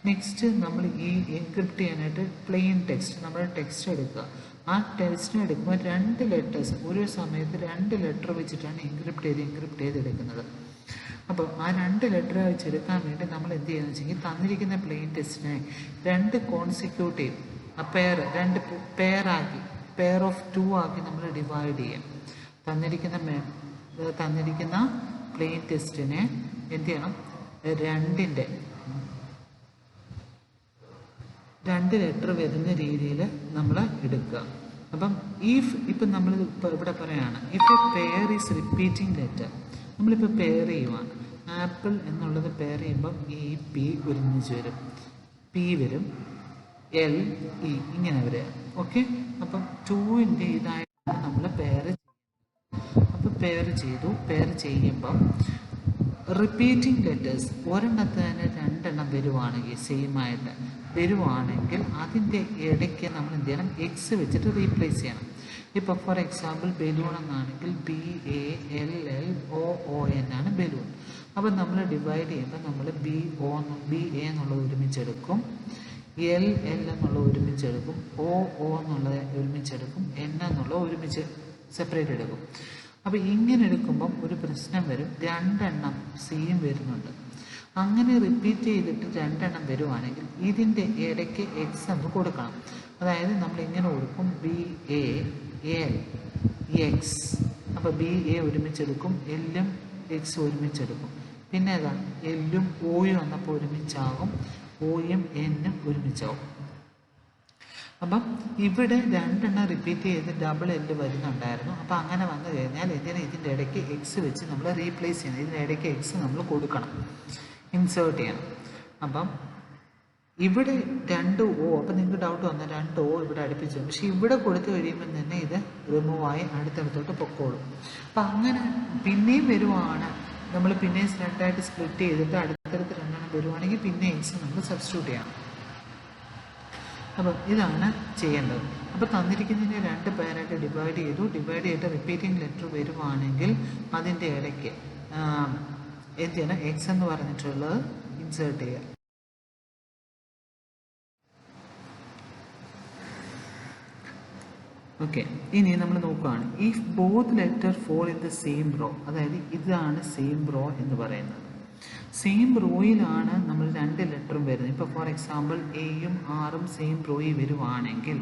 നെക്സ്റ്റ് നമ്മൾ ഈ എൻക്രിപ്റ്റ് ചെയ്യാനായിട്ട് പ്ലെയിൻ ടെക്സ്റ്റ്, നമ്മൾ ടെക്സ്റ്റ് എടുക്കുക. ആ ടെക്സ്റ്റ് എടുക്കുമ്പോൾ 2 ലെറ്റേഴ്സ് ഒരു സമയത്ത് 2 ലെറ്റർ വെച്ചിട്ടാണ് എൻക്രിപ്റ്റ് ചെയ്ത് എടുക്കുന്നത്. അപ്പോൾ ആ 2 ലെറ്റർ വെച്ചെടുക്കാൻ വേണ്ടി നമ്മൾ എന്ത് ചെയ്യുന്നത് വെച്ചെങ്കിൽ തന്നിരിക്കുന്ന പ്ലെയിൻ ടെക്സ്റ്റിനെ 2 കോൺസിക്യൂട്ടീവ് രണ്ട് പെയറാക്കി, പെയർ ഓഫ് 2 ആക്കി നമ്മൾ ഡിവൈഡ് ചെയ്യാം. തന്നിരിക്കുന്ന പ്ലെയിൻ ടെക്സ്റ്റിനെ എന്ത് ചെയ്യണം, 2 ലെറ്റർ വരുന്ന രീതിയിൽ നമ്മൾ എടുക്കുക. അപ്പം ഇപ്പം നമ്മൾ ഇവിടെ പറയുകയാണ്, if A pair is repeating letter, നമ്മളിപ്പോൾ പെയർ ചെയ്യുവാണ്. ആപ്പിൾ എന്നുള്ളത് പെയർ ചെയ്യുമ്പം ഈ പി ഒരുമിച്ച് വരും, പി വരും, എൽ ഇ ഇങ്ങനെ വരിക. ഓക്കെ അപ്പം 2ൻ്റെ ഇതായിട്ടാണ് നമ്മൾ പെയർ ചെയ്യുന്നത്. അപ്പോൾ പെയർ ചെയ്തു. പെയർ ചെയ്യുമ്പം റിപ്പീറ്റിംഗ് ലെറ്റേഴ്സ് ഒരെണ്ണത്ത് തന്നെ 2 എണ്ണം വരുവാണെങ്കിൽ, സെയിം ആയിട്ട് വരുവാണെങ്കിൽ അതിൻ്റെ ഇടയ്ക്ക് നമ്മൾ എന്ത് ചെയ്യണം, എക്സ് വെച്ചിട്ട് റീപ്ലേസ് ചെയ്യണം. ഇപ്പോൾ ഫോർ എക്സാമ്പിൾ ബലൂൺ എന്നാണെങ്കിൽ BALL OON ആണ് ബലൂൺ. അപ്പം നമ്മൾ ഡിവൈഡ് ചെയ്യുമ്പോൾ നമ്മൾ BA എന്നുള്ളത് ഒരുമിച്ചെടുക്കും, LL എന്നുള്ളത് ഒരുമിച്ചെടുക്കും, OO എന്നുള്ളത് ഒരുമിച്ചെടുക്കും, N എന്നുള്ളത് ഒരുമിച്ച് സെപ്പറേറ്റ് എടുക്കും. അപ്പോൾ ഇങ്ങനെ എടുക്കുമ്പം ഒരു പ്രശ്നം വരും, 2 എണ്ണം സെയിം വരുന്നുണ്ട്. അങ്ങനെ റിപ്പീറ്റ് ചെയ്തിട്ട് 2 എണ്ണം വരുവാണെങ്കിൽ ഇതിൻ്റെ ഇടയ്ക്ക് എക്സ് എന്ന് കൊടുക്കണം. അതായത് നമ്മൾ ഇങ്ങനെ കൊടുക്കും, BAL X, അപ്പോൾ BA ഒരുമിച്ചെടുക്കും, Lഉം X ഒരുമിച്ചെടുക്കും. പിന്നെ ഏതാ Lഉം Oയും വന്നപ്പോൾ ഒരുമിച്ചാകും, Oയും Nഉം ഒരുമിച്ചാകും. അപ്പം ഇവിടെ 2 എണ്ണം റിപ്പീറ്റ് ചെയ്ത് ഡബിൾ L വരുന്നുണ്ടായിരുന്നു. അപ്പോൾ അങ്ങനെ വന്നു കഴിഞ്ഞാൽ ഇതിൻ്റെ ഇടയ്ക്ക് എക്സ് വെച്ച് നമ്മൾ റീപ്ലേസ് ചെയ്യണം. ഇതിൻ്റെ ഇടയ്ക്ക് എക്സ് നമ്മൾ കൊടുക്കണം, ഇൻസേർട്ട് ചെയ്യണം. അപ്പം ഇവിടെ 2 O, അപ്പം നിങ്ങൾക്ക് ഡൗട്ട് വന്നാൽ 2 O ഇവിടെ അടുപ്പിച്ചു, പക്ഷേ ഇവിടെ കൊടുത്തു കഴിയുമ്പോൾ തന്നെ ഇത് റിമൂവായി അടുത്തടുത്തോട്ട് പൊക്കോളും. അപ്പം അങ്ങനെ പിന്നെയും വരുവാണ്, നമ്മൾ പിന്നെയും 2 ആയിട്ട് സ്പ്ലിറ്റ് ചെയ്തിട്ട് അടുത്തടുത്ത് 2 എണ്ണം വരുവാണെങ്കിൽ പിന്നെ എക്സ് നമ്മൾ സബ്സ്റ്റിറ്റ്യൂട്ട് ചെയ്യണം. അപ്പം ഇതാണ് ചെയ്യേണ്ടത്. അപ്പോൾ തന്നിരിക്കുന്നതിനെ 2 പേരായിട്ട് ഡിവൈഡ് ചെയ്തിട്ട് റിപ്പീറ്റിംഗ് ലെറ്റർ വരുവാണെങ്കിൽ അതിൻ്റെ ഇടയ്ക്ക് എന്ത് ചെയ്യണം, എക്സ് എന്ന് പറഞ്ഞിട്ടുള്ളത് ഇൻസേർട്ട് ചെയ്യുക. ഓക്കെ, ഇനി നമ്മൾ നോക്കുകയാണ് if both letter fall in the same row, അതായത് ഇതാണ് സെയിം റോ എന്ന് പറയുന്നത്. സെയിം റോയിലാണ് നമ്മൾ രണ്ട് ലെറ്ററും വരുന്നത്. ഇപ്പോൾ ഫോർ എക്സാമ്പിൾ എയും ആറും സെയിം റോയിൽ വരുവാണെങ്കിൽ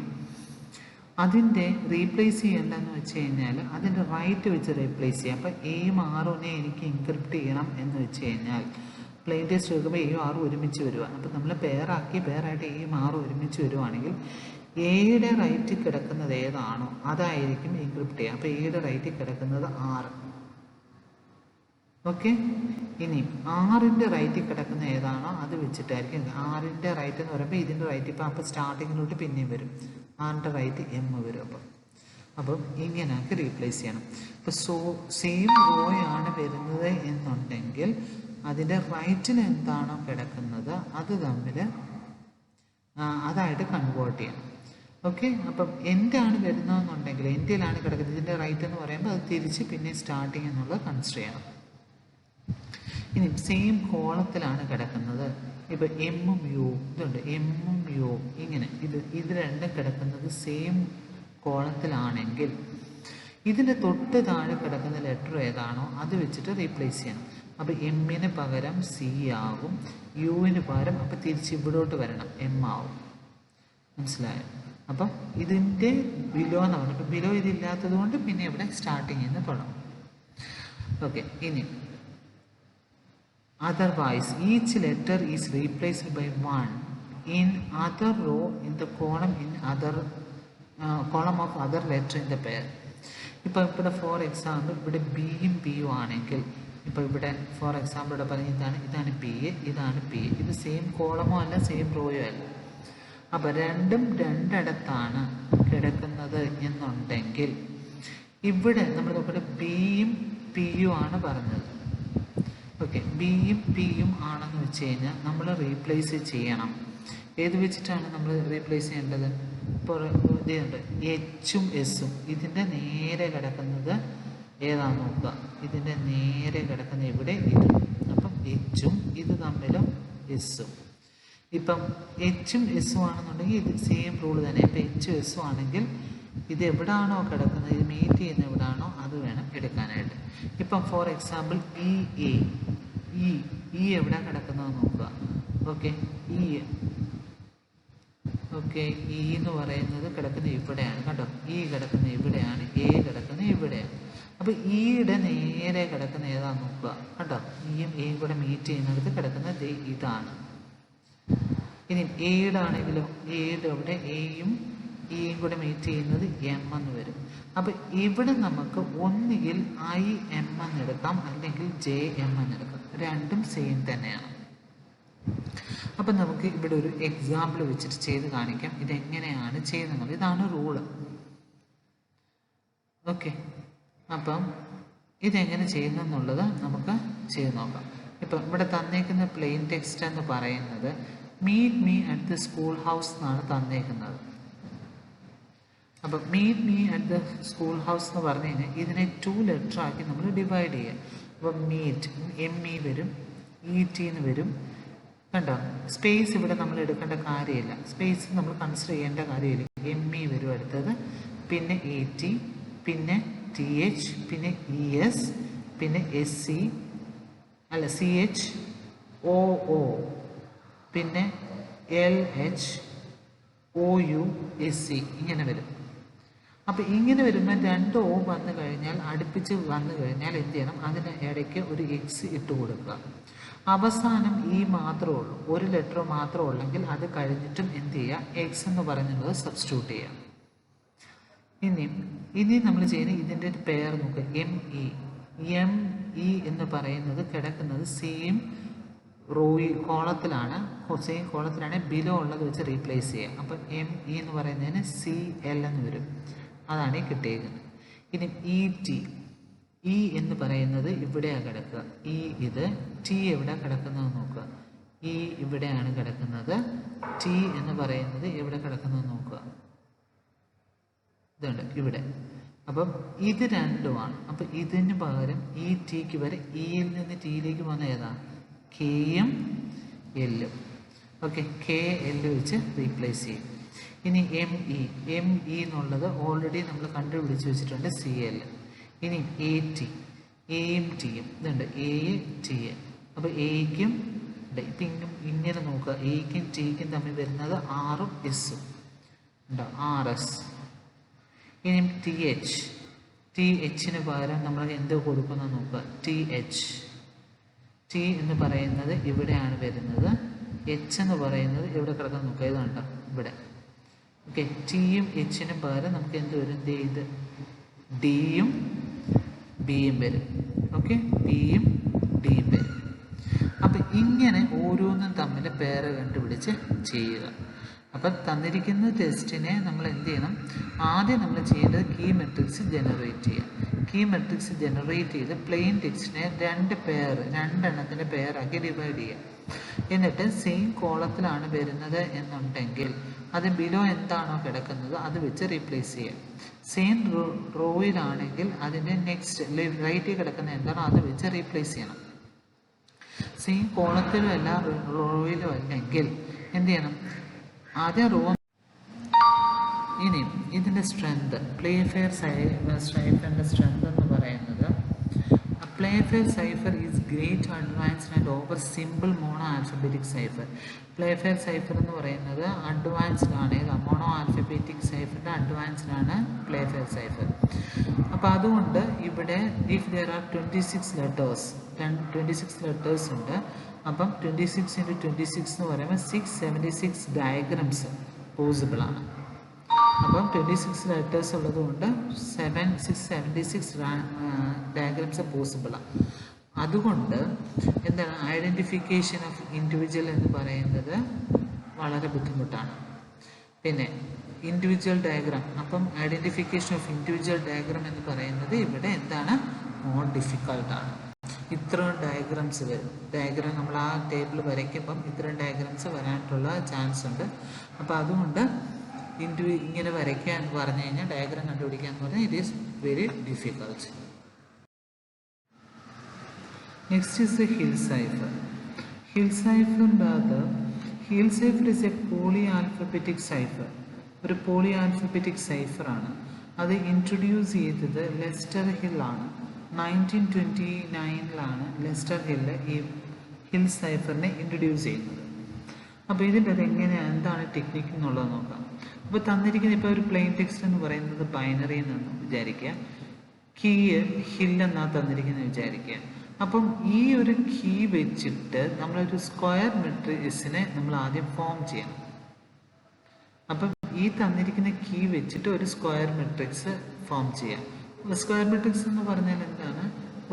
അതിൻ്റെ റീപ്ലേസ് ചെയ്യേണ്ടതെന്ന് വെച്ച് കഴിഞ്ഞാൽ അതിൻ്റെ റൈറ്റ് വെച്ച് റീപ്ലേസ് ചെയ്യാം. അപ്പോൾ എയും ആറുനെ എനിക്ക് എൻക്രിപ്റ്റ് ചെയ്യണം എന്ന് വെച്ച് കഴിഞ്ഞാൽ പ്ലെയിൻ ടെക്സ്റ്റ് എടുക്കുമ്പോൾ എയും ആറും ഒരുമിച്ച് വരുക. അപ്പോൾ നമ്മൾ പേരായിട്ട് എയും ആറും ഒരുമിച്ച് വരുവാണെങ്കിൽ എയുടെ റൈറ്റിൽ കിടക്കുന്നത് ഏതാണോ അതായിരിക്കും എൻക്രിപ്റ്റ് ചെയ്യുക. അപ്പോൾ എയുടെ റൈറ്റിൽ കിടക്കുന്നത് 6. ഓക്കെ, ഇനി 6ൻ്റെ റൈറ്റിൽ കിടക്കുന്ന ഏതാണോ അത് വെച്ചിട്ടായിരിക്കും. 6ൻ്റെ റൈറ്റ് എന്ന് പറയുമ്പോൾ ഇതിൻ്റെ റൈറ്റ് ഇപ്പം അപ്പോൾ സ്റ്റാർട്ടിങ്ങിലോട്ട് പിന്നെയും വരും. 6ൻ്റെ റൈറ്റ് എം വരും. അപ്പം ഇങ്ങനെയൊക്കെ റീപ്ലേസ് ചെയ്യണം. ഇപ്പോൾ സെയിം റോയാണ് വരുന്നത് എന്നുണ്ടെങ്കിൽ അതിൻ്റെ റൈറ്റിൽ എന്താണോ കിടക്കുന്നത് അത് തമ്മിൽ അതായിട്ട് കൺവേർട്ട് ചെയ്യണം. ഓക്കെ, അപ്പം എൻ്റെ ആണ് വരുന്നതെന്നുണ്ടെങ്കിൽ എൻ്റെയിലാണ് കിടക്കുന്നത്, ഇതിൻ്റെ റൈറ്റ് എന്ന് പറയുമ്പോൾ അത് തിരിച്ച് പിന്നെ സ്റ്റാർട്ടിങ് എന്നുള്ളത് കൺസിഡർ ചെയ്യണം. ഇനി സെയിം കോളത്തിലാണ് കിടക്കുന്നത്. ഇപ്പോൾ എമ്മും യു ഇതുണ്ട്, എമ്മും യു ഇങ്ങനെ ഇത് രണ്ടും കിടക്കുന്നത് സെയിം കോളത്തിലാണെങ്കിൽ ഇതിൻ്റെ തൊട്ട് താഴെ കിടക്കുന്ന ലെറ്റർ ഏതാണോ അത് വെച്ചിട്ട് റീപ്ലേസ് ചെയ്യണം. അപ്പോൾ എമ്മിന് പകരം സി ആകും, യുവിന് പകരം അപ്പോൾ തിരിച്ച് ഇവിടോട്ട് വരണം, എം ആവും. മനസ്സിലായോ? അപ്പം ഇതിൻ്റെ ബിലോ എന്ന് പറഞ്ഞു. ഇപ്പം ബിലോ ഇതില്ലാത്തത് കൊണ്ട് പിന്നെ ഇവിടെ സ്റ്റാർട്ടിങ് നിന്ന് തുടങ്ങും. ഓക്കെ, ഇനി otherwise each letter is replaced by one in other row in the column column of other letter in the pair. ഇപ്പോൾ ഇവിടെ ഫോർ എക്സാമ്പിൾ ഇവിടെ ബിയും പിയും ആണെങ്കിൽ ഇപ്പോൾ ഇവിടെ ഫോർ എക്സാമ്പിൾ ഇവിടെ പറഞ്ഞ ഇതാണ് പി, ഇതാണ് പി. ഇത് സെയിം കോളമോ അല്ല സെയിം റോയോ അല്ല. അപ്പോൾ രണ്ടും രണ്ടിടത്താണ് കിടക്കുന്നത് എന്നുണ്ടെങ്കിൽ ഇവിടെ നമ്മൾ നോക്കട്ടെ ബിയും പിയും ആണ് പറഞ്ഞത്. ഓക്കെ, ബിയും പിയും ആണെന്ന് വെച്ച് കഴിഞ്ഞാൽ നമ്മൾ റീപ്ലേസ് ചെയ്യണം. ഏത് വെച്ചിട്ടാണ് നമ്മൾ റീപ്ലേസ് ചെയ്യേണ്ടത്? ഇപ്പോൾ ഇതുണ്ട് എച്ചും എസും, ഇതിൻ്റെ നേരെ കിടക്കുന്നത് ഏതാണെന്ന് നോക്കുക. ഇതിൻ്റെ നേരെ കിടക്കുന്ന ഇവിടെ ഇത്. അപ്പം എച്ചും ഇത് തമ്മിലും എസും. ഇപ്പം എച്ചും എസും ആണെന്നുണ്ടെങ്കിൽ ഇത് സെയിം റൂൾ തന്നെ. ഇപ്പം എച്ചും എസും ആണെങ്കിൽ ഇത് എവിടാണോ കിടക്കുന്നത്, ഇത് മീറ്റ് ചെയ്യുന്ന എവിടാണോ അത് വേണം എടുക്കാനായിട്ട്. ഇപ്പം ഫോർ എക്സാമ്പിൾ ഇ എവിടെ കിടക്കുന്നത് നോക്കുക. ഓക്കെ, ഇ എന്ന് പറയുന്നത് കിടക്കുന്നത് ഇവിടെയാണ് കേട്ടോ. ഇ കിടക്കുന്നത് ഇവിടെയാണ്, എ കിടക്കുന്നത് ഇവിടെയാണ്. അപ്പോൾ ഇയുടെ നേരെ കിടക്കുന്ന ഏതാണെന്ന് നോക്കുക കേട്ടോ. ഇയും എയും കൂടെ മീറ്റ് ചെയ്യുന്നിടത്ത് കിടക്കുന്നത് ഇതാണ്. ഇനി എയുടെ ആണെങ്കിലോ എയുടെ അവിടെ എയും ഇയും കൂടെ മീറ്റ് ചെയ്യുന്നത് എം എന്ന് വരും. അപ്പോൾ ഇവിടെ നമുക്ക് ഒന്നുകിൽ ഐ എം എന്നെടുക്കാം അല്ലെങ്കിൽ ജെ എം എന്നെടുക്കാം. രണ്ടും സെയിം തന്നെയാണ്. അപ്പം നമുക്ക് ഇവിടെ ഒരു എക്സാമ്പിൾ വെച്ചിട്ട് ചെയ്ത് കാണിക്കാം ഇതെങ്ങനെയാണ് ചെയ്യുന്നത്. ഇതാണ് റൂള്. ഓക്കെ, അപ്പം ഇതെങ്ങനെ ചെയ്യുന്നെന്നുള്ളത് നമുക്ക് ചെയ്ത് നോക്കാം. ഇപ്പം ഇവിടെ തന്നേക്കുന്ന പ്ലെയിൻ ടെക്സ്റ്റ് എന്ന് പറയുന്നത് meet me at the school house എന്നാണ് തന്നേക്കുന്നത്. അപ്പം meet me at the school house എന്ന് പറഞ്ഞു കഴിഞ്ഞാൽ ഇതിനെ 2 ലെറ്റർ ആക്കി നമ്മൾ ഡിവൈഡ് ചെയ്യുക. അപ്പം മീറ്റ് എം ഇ വരും, ഇ ടി എന്ന് വരും. കണ്ടോ, സ്പേസ് ഇവിടെ നമ്മൾ എടുക്കേണ്ട കാര്യമില്ല, സ്പേസ് നമ്മൾ കൺസിഡർ ചെയ്യേണ്ട കാര്യമില്ല. എം ഇ വരും അടുത്തത്, പിന്നെ എ ടി, പിന്നെ ടി എച്ച്, പിന്നെ ഇ എസ്, പിന്നെ എസ് സി അല്ല സി എച്ച്, ഒ ഒ, പിന്നെ L H, O U, S C ഇങ്ങനെ വരും. അപ്പോൾ ഇങ്ങനെ വരുമ്പോൾ 2 O വന്നു കഴിഞ്ഞാൽ അടുപ്പിച്ച് വന്നു കഴിഞ്ഞാൽ എന്ത് ചെയ്യണം, അതിന് ഇടയ്ക്ക് ഒരു എക്സ് ഇട്ട് കൊടുക്കുക. അവസാനം ഈ മാത്രമേ ഉള്ളൂ, ഒരു ലെറ്റർ മാത്രമേ ഉള്ളെങ്കിൽ അത് കഴിഞ്ഞിട്ടും എന്ത് ചെയ്യുക, എക്സ് എന്ന് പറയുന്നത് സബ്സ്റ്റിറ്റ്യൂട്ട് ചെയ്യുക. ഇനി നമ്മൾ ചെയ്യുന്ന ഇതിൻ്റെ ഒരു പെയർ നോക്കുക. എം ഇ എന്ന് പറയുന്നത് കിടക്കുന്നത് സെയിം കോളത്തിലാണ്, സെയിം കോളത്തിലാണ് ബിലോ ഉള്ളത് വെച്ച് റീപ്ലേസ് ചെയ്യുക. അപ്പം എം ഇ എന്ന് പറയുന്നതിന് സി എൽ എന്ന് വരും. അതാണ് ഈ കിട്ടിയിരിക്കുന്നത്. ഇനി ഇ ടി, ഇ എന്ന് പറയുന്നത് ഇവിടെയാണ് കിടക്കുക. ഇത് ടി എവിടെ കിടക്കുന്നത് നോക്കുക. ഇ ഇവിടെയാണ് കിടക്കുന്നത്, ടി എന്ന് പറയുന്നത് എവിടെ കിടക്കുന്നത് നോക്കുക. ഇതുണ്ട് ഇവിടെ. അപ്പം ഇത് രണ്ടുമാണ്. അപ്പം ഇതിന് പകരം ഈ ടിക്ക് വരെ ഇയിൽ നിന്ന് ടിയിലേക്ക് വന്ന ഏതാ, കെയും എല്ലും. ഓക്കെ, കെ എല്ല് വെച്ച് റീപ്ലേസ് ചെയ്യും. ഇനി എം ഇ എന്നുള്ളത് ഓൾറെഡി നമ്മൾ കണ്ടുപിടിച്ച് വെച്ചിട്ടുണ്ട് CL. ഇനി AT, എയും ടിയും ഇതുണ്ട്, എ ടി. അപ്പോൾ എയ്ക്കും ഇപ്പം ഇങ്ങനെ നോക്കുക, എയ്ക്കും ടിക്കും തമ്മിൽ വരുന്നത് ആറും എസും ഉണ്ടോ, RS. ഇനി ടി എച്ചിന് പകരം നമ്മൾ എന്ത് കൊടുക്കുന്ന നോക്കുക, ടി എന്ന് പറയുന്നത് ഇവിടെയാണ് വരുന്നത്, എച്ച് എന്ന് പറയുന്നത് ഇവിടെ കിടക്കാൻ നോക്കുക, ഇതുണ്ടോ ഇവിടെ. ഓക്കെ, ടിയും എച്ചിനും പകരം നമുക്ക് എന്ത് വരും, ഇത് ഡിയും ബിയും വരും. ഓക്കെ, ബിയും ഡിയും വരും. അപ്പം ഇങ്ങനെ ഓരോന്നും തമ്മിൽ പേര് കണ്ടുപിടിച്ച് ചെയ്യുക. അപ്പം തന്നിരിക്കുന്ന ടെസ്റ്റിനെ നമ്മൾ എന്ത് ചെയ്യണം, ആദ്യം നമ്മൾ ചെയ്യേണ്ടത് കീ മെട്രിക്സ് ജനറേറ്റ് ചെയ്യുക. കീ മെട്രിക്സ് ജനറേറ്റ് ചെയ്ത് പ്ലെയിൻ ടെക്സ്റ്റിനെ രണ്ടെണ്ണത്തിൻ്റെ പെയറാക്കി ഡിവൈഡ് ചെയ്യുക. എന്നിട്ട് സെയിം കോളത്തിലാണ് വരുന്നത് എന്നുണ്ടെങ്കിൽ അത് ബിലോ എന്താണോ കിടക്കുന്നത് അത് വെച്ച് റീപ്ലേസ് ചെയ്യുക. സെയിം റോയിലാണെങ്കിൽ അതിൻ്റെ നെക്സ്റ്റ് റൈറ്റിൽ കിടക്കുന്ന എന്താണോ അത് വെച്ച് റീപ്ലേസ് ചെയ്യണം. സെയിം കോളത്തിലും അല്ല റോയിലും അല്ലെങ്കിൽ എന്ത് ചെയ്യണം, ആദ്യം റോ. ഇനി ഇതിൻ്റെ സ്ട്രെങ്ത്, പ്ലേഫെയർ സൈഫറിൻ്റെ സ്ട്രെങ്ത് എന്ന് പറയുന്നത്, Playfair cipher is great advanced and over simple mono alphabetic cipher. Playfair cipher എന്ന് പറയുന്നത് അഡ്വാൻസ്ഡ് ആണ്, മോണോ ആൽഫബറ്റിക് സൈഫറിൻ്റെ അഡ്വാൻസ്ഡ് ആണ് പ്ലേഫെയർ സൈഫർ. അപ്പോൾ അതുകൊണ്ട് ഇവിടെ ഇഫ് ദർ ആർ 26 ലെറ്റേഴ്സ് ഉണ്ട്, അപ്പം 26 × 26 എന്ന് പറയുമ്പോൾ 676 ഡയഗ്രംസ് പോസിബിൾ ആണ്. അപ്പം 26 ലെറ്റേഴ്സ് ഉള്ളതുകൊണ്ട് 676 ഡയഗ്രംസ് പോസിബിളാണ്. അതുകൊണ്ട് എന്താണ്, ഐഡൻറ്റിഫിക്കേഷൻ ഓഫ് ഇൻഡിവിജ്വൽ എന്ന് പറയുന്നത് വളരെ ബുദ്ധിമുട്ടാണ്. പിന്നെ ഇൻഡിവിജ്വൽ ഡയഗ്രാം, അപ്പം ഐഡൻറ്റിഫിക്കേഷൻ ഓഫ് ഇൻഡിവിജ്വൽ ഡയഗ്രാം എന്ന് പറയുന്നത് ഇവിടെ എന്താണ്, മോർ ഡിഫിക്കൾട്ടാണ്. ഇത്രയും ഡയഗ്രാംസ് വരും. ഡയഗ്രാം നമ്മൾ ആ ടേബിൾ വരയ്ക്കുമ്പം ഇത്രയും ഡയഗ്രാംസ് വരാനായിട്ടുള്ള ചാൻസ് ഉണ്ട്. അപ്പോൾ അതുകൊണ്ട് ഇങ്ങനെ വരയ്ക്കുക എന്ന് പറഞ്ഞു കഴിഞ്ഞാൽ, ഡയഗ്രാം കണ്ടുപിടിക്കുക എന്ന് പറഞ്ഞാൽ it is very difficult. Next is the Hill cipher. Hill cipher is a poly alphabetic cipher. ഒരു പോളി ആൽഫബറ്റിക് സൈഫറാണ്. അത് ഇൻട്രൊഡ്യൂസ് ചെയ്തത് ലെസ്റ്റർ ഹില്ലാണ്. 1929 ലെസ്റ്റർ ഹില്ല് ഈ ഹിൽ സൈഫറിനെ ഇൻട്രൊഡ്യൂസ് ചെയ്യുന്നത്. അപ്പോൾ ഇതിൻ്റെ അതെങ്ങനെയാണ്, എന്താണ് ടെക്നിക്ക് എന്നുള്ളത് നോക്കാം. അപ്പോൾ തന്നിരിക്കുന്ന ഇപ്പോൾ ഒരു പ്ലെയിൻ ടെക്സ്റ്റ് എന്ന് പറയുന്നത് ബൈനറി എന്നാണ് വിചാരിക്കുക, കീ ഹില്ലെന്നാണ് തന്നിരിക്കുന്നത് വിചാരിക്കുക. അപ്പം ഈ ഒരു കീ വെച്ചിട്ട് നമ്മളൊരു സ്ക്വയർ മെട്രിക്സിനെ നമ്മൾ ആദ്യം ഫോം ചെയ്യണം. അപ്പം ഈ തന്നിരിക്കുന്ന കീ വെച്ചിട്ട് ഒരു സ്ക്വയർ മെട്രിക്സ് ഫോം ചെയ്യാം. സ്ക്വയർ മെട്രിക്സ് എന്ന് പറഞ്ഞാൽ എന്താണ്,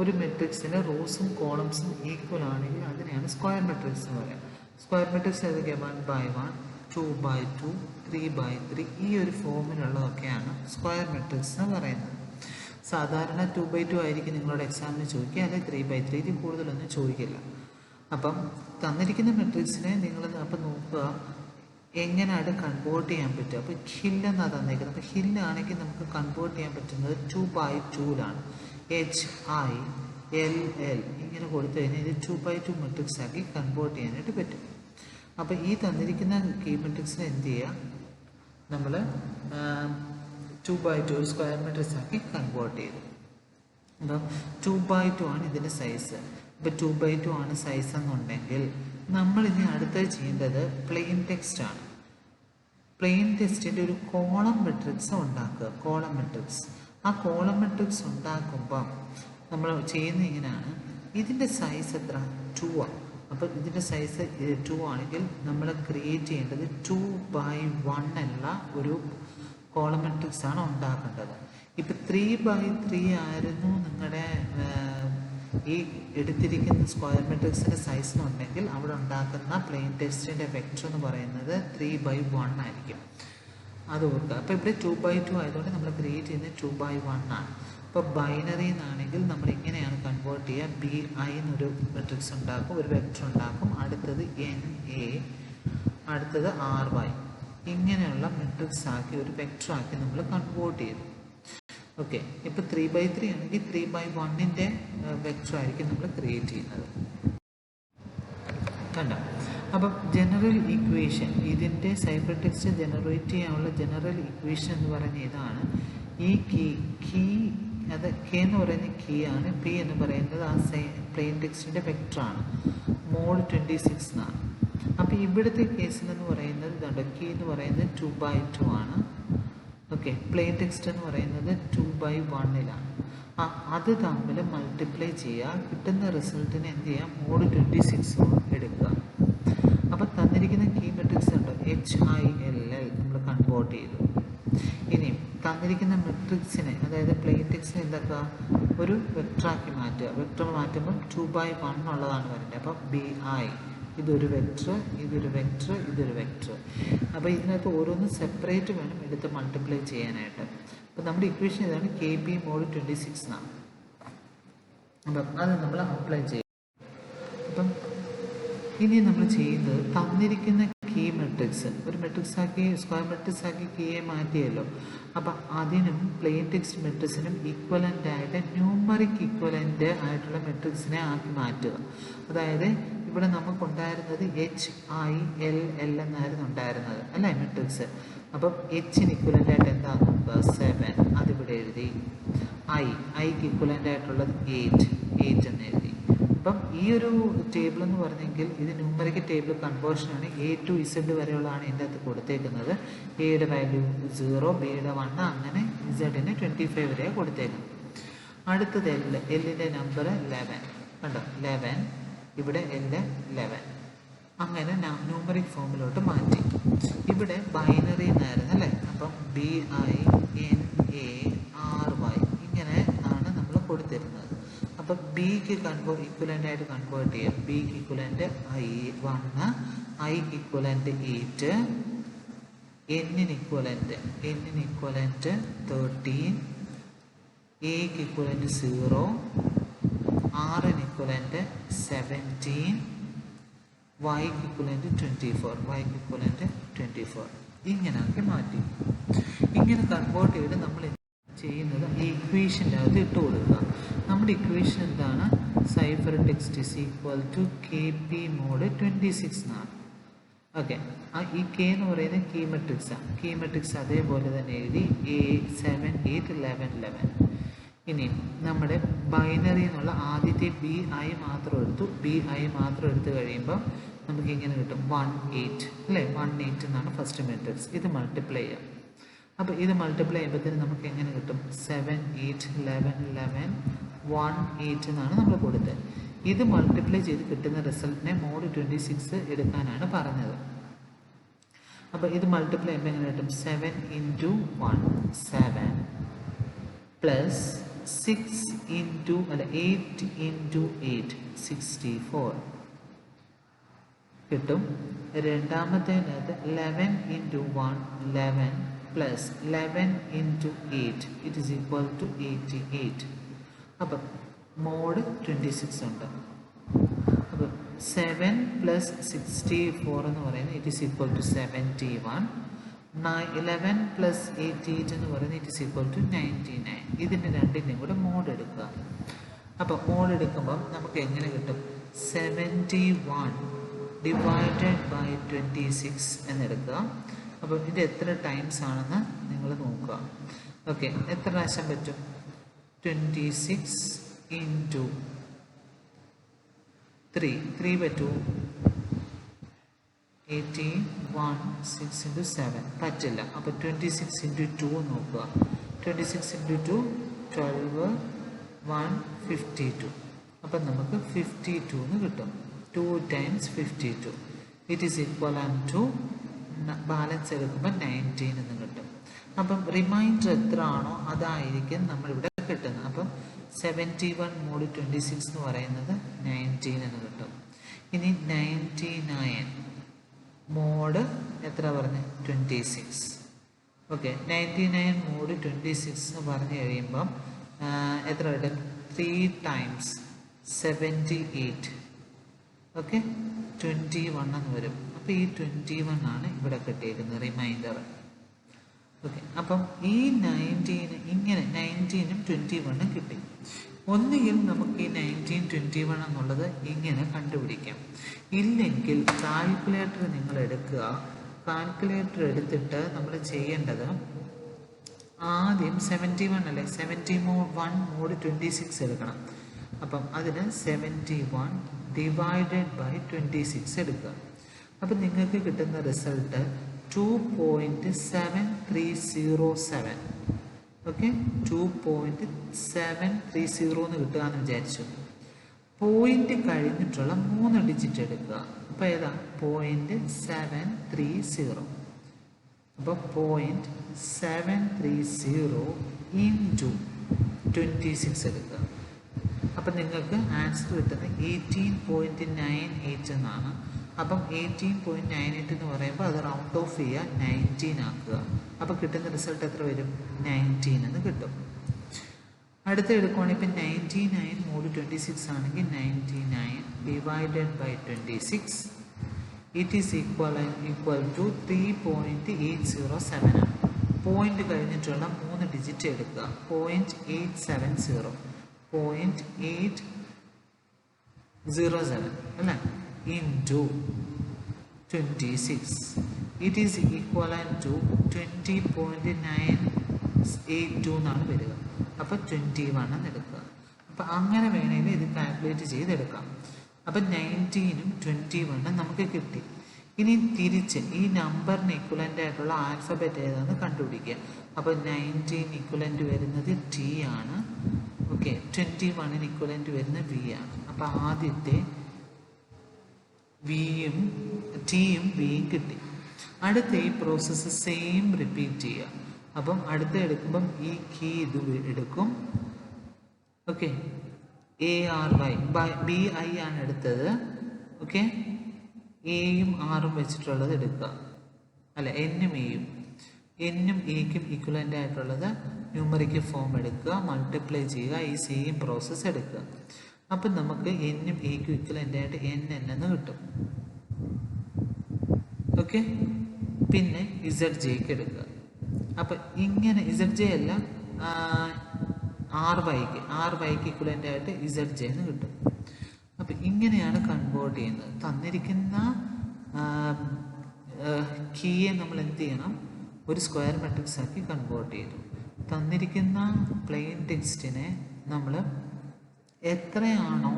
ഒരു മെട്രിക്സിൻ്റെ റോസും കോളംസും ഈക്വൽ ആണെങ്കിൽ അതിനെയാണ് സ്ക്വയർ മെട്രിക്സ് എന്ന് പറയുക. സ്ക്വയർ മെട്രിക്സ് ഏതൊക്കെയാണ്, 1/1, 2/2, 3/3 ഈ ഒരു ഫോമിലുള്ളതൊക്കെയാണ് സ്ക്വയർ മെട്രിക്സ് എന്ന് പറയുന്നത്. സാധാരണ 2/2 ആയിരിക്കും നിങ്ങളുടെ എക്സാമിന് ചോദിക്കുക, അല്ലെങ്കിൽ 3/3, ഇതിൽ കൂടുതലൊന്നും ചോദിക്കില്ല. അപ്പം തന്നിരിക്കുന്ന മെട്രിക്സിനെ നിങ്ങൾ അപ്പം നോക്കുക എങ്ങനെയാണ് കൺവേർട്ട് ചെയ്യാൻ പറ്റുക. അപ്പോൾ ഹില്ലെന്നാണ് തന്നിരിക്കുന്നത്. അപ്പോൾ ഹില്ലാണെങ്കിൽ നമുക്ക് കൺവേർട്ട് ചെയ്യാൻ പറ്റുന്നത് 2/2ലാണ്. HILL ഇങ്ങനെ കൊടുത്തു കഴിഞ്ഞാൽ ഇത് 2/2 മെട്രിക്സ് ആക്കി കൺവേർട്ട് ചെയ്യാനായിട്ട് പറ്റും. അപ്പോൾ ഈ തന്നിരിക്കുന്ന കീ മെട്രിക്സിനെ എന്ത് ചെയ്യുക, നമ്മൾ 2/2 സ്ക്വയർ മെട്രിക്സ് ആക്കി കൺവേർട്ട് ചെയ്തു. അപ്പം 2/2 ആണ് ഇതിൻ്റെ സൈസ്. ഇപ്പോൾ 2/2 ആണ് സൈസ് എന്നുണ്ടെങ്കിൽ നമ്മൾ ഇനി അടുത്തത് ചെയ്യേണ്ടത് പ്ലെയിൻ ടെക്സ്റ്റ് ആണ്. പ്ലെയിൻ ടെക്സ്റ്റിൻ്റെ ഒരു കോളം മെട്രിക്സ് ഉണ്ടാക്കുക. കോളം മെട്രിക്സ്, ആ കോളം മെട്രിക്സ് ഉണ്ടാക്കുമ്പം നമ്മൾ ചെയ്യുന്ന ഇങ്ങനെയാണ്, ഇതിൻ്റെ സൈസ് എത്ര, 2 ആണ്. അപ്പോൾ ഇതിൻ്റെ സൈസ് 2 ആണെങ്കിൽ നമ്മൾ ക്രിയേറ്റ് ചെയ്യേണ്ടത് 2/1 ഉള്ള ഒരു കോളം മെട്രിക്സ് ആണ് ഉണ്ടാക്കേണ്ടത്. ഇപ്പം 3/3 ആയിരുന്നു നിങ്ങളുടെ ഈ എടുത്തിരിക്കുന്ന സ്ക്വയർ മെട്രിക്സിൻ്റെ സൈസിനുണ്ടെങ്കിൽ അവിടെ ഉണ്ടാക്കുന്ന പ്ലെയിൻ ടെക്സ്റ്റിൻ്റെ വെക്റ്റർ എന്ന് പറയുന്നത് 3/1 ആയിരിക്കും. അത് ഓർക്കുക. അപ്പോൾ ഇവിടെ 2/2 ആയതുകൊണ്ട് നമ്മൾ ക്രിയേറ്റ് ചെയ്യുന്നത് 2/1 ആണ്. ഇപ്പോൾ ബൈനറി എന്നാണെങ്കിൽ നമ്മൾ ഇങ്ങനെയാണ് കൺവേർട്ട് ചെയ്യുക. BI എന്നൊരു മെട്രിക്സ് ഉണ്ടാക്കും, ഒരു വെക്റ്റർ ഉണ്ടാക്കും, അടുത്തത് NA, അടുത്തത് RY, ഇങ്ങനെയുള്ള മെട്രിക്സ് ആക്കി ഒരു വെക്റ്റർ ആക്കി നമ്മൾ കൺവേർട്ട് ചെയ്തു. ഓക്കെ, ഇപ്പോൾ 3/3 ആണെങ്കിൽ 3/1ൻ്റെ വെക്റ്റർ ആയിരിക്കും നമ്മൾ ക്രിയേറ്റ് ചെയ്യുന്നത്. കണ്ടോ? അപ്പം ജനറൽ ഇക്വേഷൻ, ഇതിൻ്റെ സൈഫർ ടെക്സ്റ്റ് ജനറേറ്റ് ചെയ്യാനുള്ള ജനറൽ ഇക്വേഷൻ എന്ന് പറയുന്ന ഇതാണ്. ഈ കീ അത് കെ എന്ന് പറയുന്ന കീ ആണ്, പി എന്ന് പറയുന്നത് ആ പ്ലെയിൻ ടെക്സ്റ്റിൻ്റെ വെക്ടറാണ്, മോഡ് 26 എന്നാണ്. അപ്പോൾ ഇവിടുത്തെ കേസിലെന്ന് പറയുന്നത് ഇതുണ്ട്, കീ എന്ന് പറയുന്നത് 2/2 ആണ്. ഓക്കെ, പ്ലെയിൻ ടെക്സ്റ്റ് എന്ന് പറയുന്നത് 2/1 അത് തമ്മിൽ മൾട്ടിപ്ലൈ ചെയ്യുക, കിട്ടുന്ന റിസൾട്ടിന് എന്ത് ചെയ്യാം, മോഡ് 26 എടുക്കുക. അപ്പം തന്നിരിക്കുന്ന കീ മെട്രിക്സ് ഉണ്ട് HILL നമ്മൾ കൺവേർട്ട് ചെയ്തു. ഇനി തന്നിരിക്കുന്ന മെട്രിക്സിനെ, അതായത് പ്ലെയിൻ ടെക്സ്റ്റിനെ എന്താക്കുക, ഒരു വെക്ടറാക്കി മാറ്റുക. വെക്ടർ മാറ്റുമ്പം 2/1 ഉള്ളതാണ് വരുന്നത്. അപ്പം BI ഇതൊരു വെക്ടർ, ഇതൊരു വെക്ടർ, ഇതൊരു വെക്ടർ. അപ്പോൾ ഇതിനകത്ത് ഓരോന്നും സെപ്പറേറ്റ് വേണം എടുത്ത് മൾട്ടിപ്ലൈ ചെയ്യാനായിട്ട്. അപ്പം നമ്മുടെ ഇക്വേഷൻ ഇതാണ്, KB മോഡ് 26 എന്നാണ്. അപ്പം അത് നമ്മൾ അപ്ലൈ ചെയ്യും. അപ്പം ഇനി നമ്മൾ ചെയ്യുന്നത് തന്നിരിക്കുന്ന കീ മെട്രിക്സ് ഒരു മെട്രിക്സ് ആക്കി, സ്ക്വയർ മെട്രിക്സ് ആക്കി കീയെ മാറ്റിയല്ലോ. അപ്പം അതിനും പ്ലെയിൻ ടെക്സ്റ്റ് മെട്രിക്സിനും ഈക്വലൻ്റ് ആയിട്ട് ന്യൂമറിക് ഈക്വലൻ്റ് ആയിട്ടുള്ള മെട്രിക്സിനെ ആക്കി മാറ്റുക. അതായത് ഇവിടെ നമുക്കുണ്ടായിരുന്നത് HILL എന്നായിരുന്നു ഉണ്ടായിരുന്നത് അല്ലേ മെട്രിക്സ്. അപ്പം Hന് ഇക്വലൻ്റ് ആയിട്ട് എന്താ നോക്കുക, 7 അതിവിടെ എഴുതി. ഐക്ക് ഇക്വലൻ്റ് ആയിട്ടുള്ളത് 8 എന്ന് എഴുതി. അപ്പം ഈ ഒരു ടേബിൾ എന്ന് പറഞ്ഞെങ്കിൽ ഇത് ന്യൂമറിക് ടേബിൾ കൺവേർഷനാണ്. A to Z വരെയുള്ളതാണ് ഇതിൻ്റെ അകത്ത് കൊടുത്തേക്കുന്നത്. എയുടെ വാല്യൂ 0, ബിയുടെ 1, അങ്ങനെ ഇസഡിന് 25 വരെയാണ് കൊടുത്തേക്കുന്നത്. അടുത്തത് എല്ലിൻ്റെ നമ്പർ 11 കണ്ടോ, 11 ഇവിടെ L 11. അങ്ങനെ ന്യൂമറിക് ഫോമിലോട്ട് മാറ്റി. ഇവിടെ ബൈനറി എന്നായിരുന്നു അല്ലേ. അപ്പം BINARY ഇങ്ങനെ ആണ് നമ്മൾ കൊടുത്തിരുന്നത്. അപ്പം ബിക്ക് ഇക്വലൻ്റ് ആയിട്ട് കൺവേർട്ട് ചെയ്യാം. ബിക്ക് ഇക്വലൻ്റ് 1, ഐക്ക് ഇക്വലൻ്റ് 8, എന്നിന് ഇക്വലൻ്റ് 13, എക്ക് ഇക്വലൻ്റ് 0, ആറിന് ഇക്വലൻ്റ് 17, വൈക്ക് ഇക്വലൻ്റ് 24. ഇങ്ങനെയാക്കി മാറ്റി. ഇങ്ങനെ കൺവേർട്ട് ചെയ്ത് നമ്മൾ ചെയ്യുന്നത് ഈ ഇക്വേഷൻ്റെ അകത്ത് ഇട്ട് കൊടുക്കുക. നമ്മുടെ ഇക്വേഷൻ എന്താണ്, cipher text is equal to KP mod 26 എന്നാണ്. ഓക്കെ, ഈ K എന്ന് പറയുന്നത് കീ മെട്രിക്സാണ്. കീ മെട്രിക്സ് അതേപോലെ തന്നെ എഴുതി, A 7 8 11 11. ഇനി നമ്മുടെ ബൈനറി എന്നുള്ള ആദ്യത്തെ BI മാത്രം എടുത്തു. BI മാത്രം എടുത്തു കഴിയുമ്പോൾ നമുക്ക് ഇങ്ങനെ കിട്ടും 18 അല്ലേ. 18 എന്നാണ് ഫസ്റ്റ് മെട്രിക്സ്. ഇത് മൾട്ടിപ്ലൈ ചെയ്യാം. അപ്പോൾ ഇത് മൾട്ടിപ്ലൈ ചെയ്യുമ്പോഴത്തേന് നമുക്ക് എങ്ങനെ കിട്ടും, 7 8 11 11 1 8 എന്നാണ് നമ്മൾ കൊടുത്തത്. ഇത് മൾട്ടിപ്ലൈ ചെയ്ത് കിട്ടുന്ന റിസൾട്ടിനെ മോഡ് 26 എടുക്കാനാണ് പറഞ്ഞത്. അപ്പോൾ ഇത് മൾട്ടിപ്ലൈ ചെയ്യുമ്പോൾ എങ്ങനെ കിട്ടും, 7 × 1 7 പ്ലസ് 8 × 8 64 കിട്ടും. രണ്ടാമത്തേനകത്ത് 11 × 1 11 plus 11 × 8 it is equal to 88. അപ്പം മോഡ് 26 ഉണ്ട്. അപ്പം 7 പ്ലസ് 64 എന്ന് പറയുന്നത് it is equal to 71. 11 plus 88 എന്ന് പറയുന്നത് ഇറ്റ് ഈസ് ഈക്വൽ ടു 99. ഇതിൻ്റെ രണ്ടിൻ്റെയും കൂടെ മോഡ് എടുക്കുക. അപ്പോൾ മോഡ് എടുക്കുമ്പം നമുക്ക് എങ്ങനെ കിട്ടും, 71 ഡിവൈഡഡ് ബൈ 26 എന്നെടുക്കുക. അപ്പോൾ ഇത് എത്ര ടൈംസ് ആണെന്ന് നിങ്ങൾ നോക്കുക. ഓക്കെ, എത്ര പ്രാവശ്യം പറ്റും, 26 × 3 പറ്റുമോ, 18 1 6 × 7 പറ്റില്ല. അപ്പോൾ 26 × 2 നോക്കുക. 26 × 2 12 1 52. അപ്പം നമുക്ക് 52 എന്ന് കിട്ടും. 2 times 52 it is equal to balance എടുക്കുമ്പോൾ 19 എന്ന് കിട്ടും. അപ്പം റിമൈൻഡർ എത്ര ആണോ അതായിരിക്കും നമ്മളിവിടെ കിട്ടുന്നത്. അപ്പം 71 മോഡ് 26 എന്ന് പറയുന്നത് 19 എന്ന് കിട്ടും. ഇനി 99 മോഡ് എത്ര പറഞ്ഞ് 26. ഓക്കെ, 99 മോഡ് 26 എന്ന് പറഞ്ഞു കഴിയുമ്പം എത്ര കിട്ടും, 3 times 78. ഓക്കെ, 21 എന്ന് വരും. അപ്പോൾ ഈ 21 ആണ് ഇവിടെ കിട്ടിയിരിക്കുന്നത് റിമൈൻഡർ. ഓക്കെ, അപ്പം ഈ 19 ഇങ്ങനെ 19ഉം 21ഉം കിട്ടി. ഒന്നുകിൽ നമുക്ക് ഈ 1921 എന്നുള്ളത് ഇങ്ങനെ കണ്ടുപിടിക്കാം. ഇല്ലെങ്കിൽ കാൽക്കുലേറ്റർ നിങ്ങൾ എടുക്കുക. കാൽക്കുലേറ്റർ എടുത്തിട്ട് നമ്മൾ ചെയ്യേണ്ടത് ആദ്യം 71 അല്ലേ, 71 മോഡ് 26 എടുക്കണം. അപ്പം അതിന് 71 ഡിവൈഡഡ് ബൈ 26 എടുക്കുക. അപ്പം നിങ്ങൾക്ക് കിട്ടുന്ന റിസൾട്ട് 2.7307. ഓക്കെ, 2.730 എന്ന് കിട്ടുക എന്ന് വിചാരിച്ചു. പോയിന്റ് കഴിഞ്ഞിട്ടുള്ള 3 ഡിജിറ്റ് എടുക്കുക. അപ്പോൾ ഏതാ 0.730. അപ്പോൾ 0.730 ഇൻറ്റു 26 എടുക്കുക. അപ്പം നിങ്ങൾക്ക് ആൻസർ കിട്ടുന്നത് 18.98 എന്നാണ്. അപ്പം 18.98 എന്ന് പറയുമ്പോൾ അത് റൗണ്ട് ഓഫ് ചെയ്യുക, 19 ആക്കുക. അപ്പോൾ കിട്ടുന്ന റിസൾട്ട് എത്ര വരും? 19 എന്ന് കിട്ടും. അടുത്ത എടുക്കുവാണെങ്കിൽ ഇപ്പം 99 മോഡ് 26 ആണെങ്കിൽ 99 divided by 26 it is equal to 3.807 ആണ്. പോയിന്റ് കഴിഞ്ഞിട്ടുള്ള 3 ഡിജിറ്റ് എടുക്കുക. 0.870 0.807 അല്ലേ, into 26 it is equal to 20.982 എന്നാണ് വരിക. അപ്പോൾ 21 എന്ന് എടുക്കുക. അപ്പം അങ്ങനെ വേണമെങ്കിൽ ഇത് കാൽക്കുലേറ്റ് ചെയ്തെടുക്കാം. അപ്പം 19ഉം 21 നമുക്ക് കിട്ടി. ഇനി തിരിച്ച് ഈ നമ്പറിന് ഇക്വലൻ്റ് ആയിട്ടുള്ള ആൽഫബറ്റ് ഏതാണെന്ന് കണ്ടുപിടിക്കുക. അപ്പോൾ 19 ഇക്വലൻ്റ് വരുന്നത് ടി ആണ്. ഓക്കെ, 21 ഇക്വലൻ്റ് വരുന്നത് വി ആണ്. അപ്പോൾ ആദ്യത്തെ വിയും ടിയും വിയും കിട്ടി. അടുത്ത ഈ പ്രോസസ്സ് സെയിം റിപ്പീറ്റ് ചെയ്യുക. അപ്പം അടുത്ത എടുക്കുമ്പം ഈ കീ ഇത് എടുക്കും. ഓക്കെ, ARY BI ആണ് എടുത്തത്. ഓക്കെ, എയും ആറും വെച്ചിട്ടുള്ളത് എടുക്കുക. അല്ല, എന്നും എയും എക്കും ഇക്വലൻ്റ് ആയിട്ടുള്ളത് ന്യൂമറിക്കൽ ഫോം എടുക്കുക, മൾട്ടിപ്ലൈ ചെയ്യുക, ഈ സെയിം പ്രോസസ്സ് എടുക്കുക. അപ്പം നമുക്ക് എന്നും എക്കും ഇക്വലൻ്റ് ആയിട്ട് NN എന്ന് കിട്ടും. ഓക്കെ, പിന്നെ ZJക്ക് എടുക്കുക. അപ്പം ഇങ്ങനെ ZJ അല്ല, RYക്ക് ഇക്വലൻ്റ് ആയിട്ട് ZJ എന്ന് കിട്ടും. അപ്പം ഇങ്ങനെയാണ് കൺവേർട്ട് ചെയ്യുന്നത്. തന്നിരിക്കുന്ന കീയെ നമ്മൾ എന്ത് ചെയ്യണം? ഒരു സ്ക്വയർ മാട്രിക്സ് ആക്കി കൺവേർട്ട് ചെയ്തു. തന്നിരിക്കുന്ന പ്ലെയിൻ ടെക്സ്റ്റിനെ നമ്മൾ എത്രയാണോ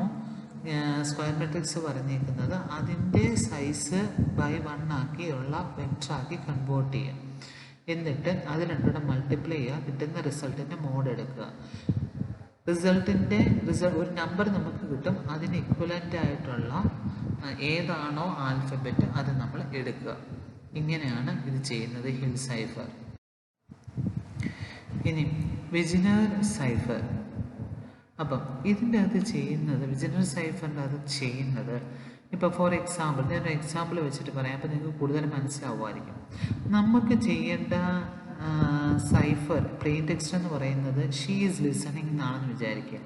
സ്ക്വയർ മാട്രിക്സ് പറഞ്ഞേക്കുന്നത് അതിൻ്റെ സൈസ് ബൈ 1 ആക്കിയുള്ള വെക്ടറാക്കി കൺവേർട്ട് ചെയ്യുക. എന്നിട്ട് അത് രണ്ടുകൂടെ മൾട്ടിപ്ലൈ ചെയ്യുക. കിട്ടുന്ന റിസൾട്ടിൻ്റെ മോഡ് എടുക്കുക. ഒരു നമ്പർ നമുക്ക് കിട്ടും. അതിന് ഇക്വലൻ്റ് ആയിട്ടുള്ള ഏതാണോ ആൽഫബറ്റ് അത് നമ്മൾ എടുക്കുക. ഇങ്ങനെയാണ് ഇത് ചെയ്യുന്നത് ഹിൽ സൈഫർ. ഇനി വിജിനർ സൈഫർ. അപ്പം ഇതിൻ്റെ അകത്ത് ചെയ്യുന്നത്, വിജിനർ സൈഫറിൻ്റെ അകത്ത് ചെയ്യുന്നത്, ഇപ്പോൾ ഫോർ എക്സാമ്പിൾ ഞാനൊരു എക്സാമ്പിൾ വെച്ചിട്ട് പറയാം. അപ്പോൾ നിങ്ങൾക്ക് കൂടുതൽ മനസ്സിലാവുമായിരിക്കും. നമുക്ക് ചെയ്യേണ്ട സൈഫർ പ്ലെയിൻ ടെക്സ്റ്റ് എന്ന് പറയുന്നത് ഷീ ഈസ് ലിസണിങ് എന്നാണെന്ന് വിചാരിക്കുക.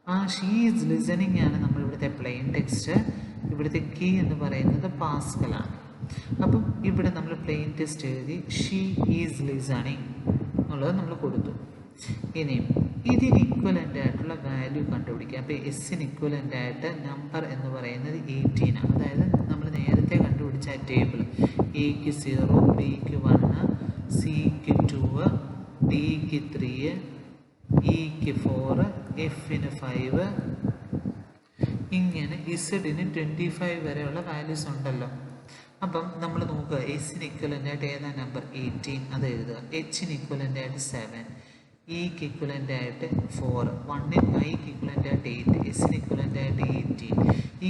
ആ ഷീ ഈസ് ലിസണിങ് ആണ് നമ്മളിവിടുത്തെ പ്ലെയിൻ ടെക്സ്റ്റ്. ഇവിടുത്തെ കീ എന്ന് പറയുന്നത് പാസ്കലാണ്. അപ്പം ഇവിടെ നമ്മൾ പ്ലെയിൻ ടെക്സ്റ്റ് എഴുതി ഷീ ഈസ് ലിസണിങ് എന്നുള്ളത് നമ്മൾ കൊടുത്തു. ഇനിയും ഇതിന് ഇക്വലൻ്റ് ആയിട്ടുള്ള വാല്യൂ കണ്ടുപിടിക്കുക. അപ്പോൾ എസ്സിന് ഇക്വലൻ്റ് ആയിട്ട് നമ്പർ എന്ന് പറയുന്നത് 18 ആണ്. അതായത് നമ്മൾ നേരത്തെ കണ്ടുപിടിച്ച ആ ടേബിൾ എക്ക് 0, ബിക്ക് 1, സിക്ക് 2, ഡിക്ക് 3, ഇക്ക് 4, എഫിന് 5, ഇങ്ങനെ ഇസഡിന് 25 വരെയുള്ള വാല്യൂസ് ഉണ്ടല്ലോ. അപ്പം നമ്മൾ നോക്കുക, എസിന് ഇക്വലൻ്റ് ആയിട്ട് ഏതാ നമ്പർ 18 അത് എഴുതുക. എച്ചിന് ഇക്വലൻ്റ് ആയിട്ട് 7, ഇക്ക് ഇക്വലൻ്റ് ആയിട്ട് 4, 1 ഐക്ക് ഇക്വലൻ്റ് ആയിട്ട് 8, എസിന് ഇക്വലൻ്റ് ആയിട്ട് 18.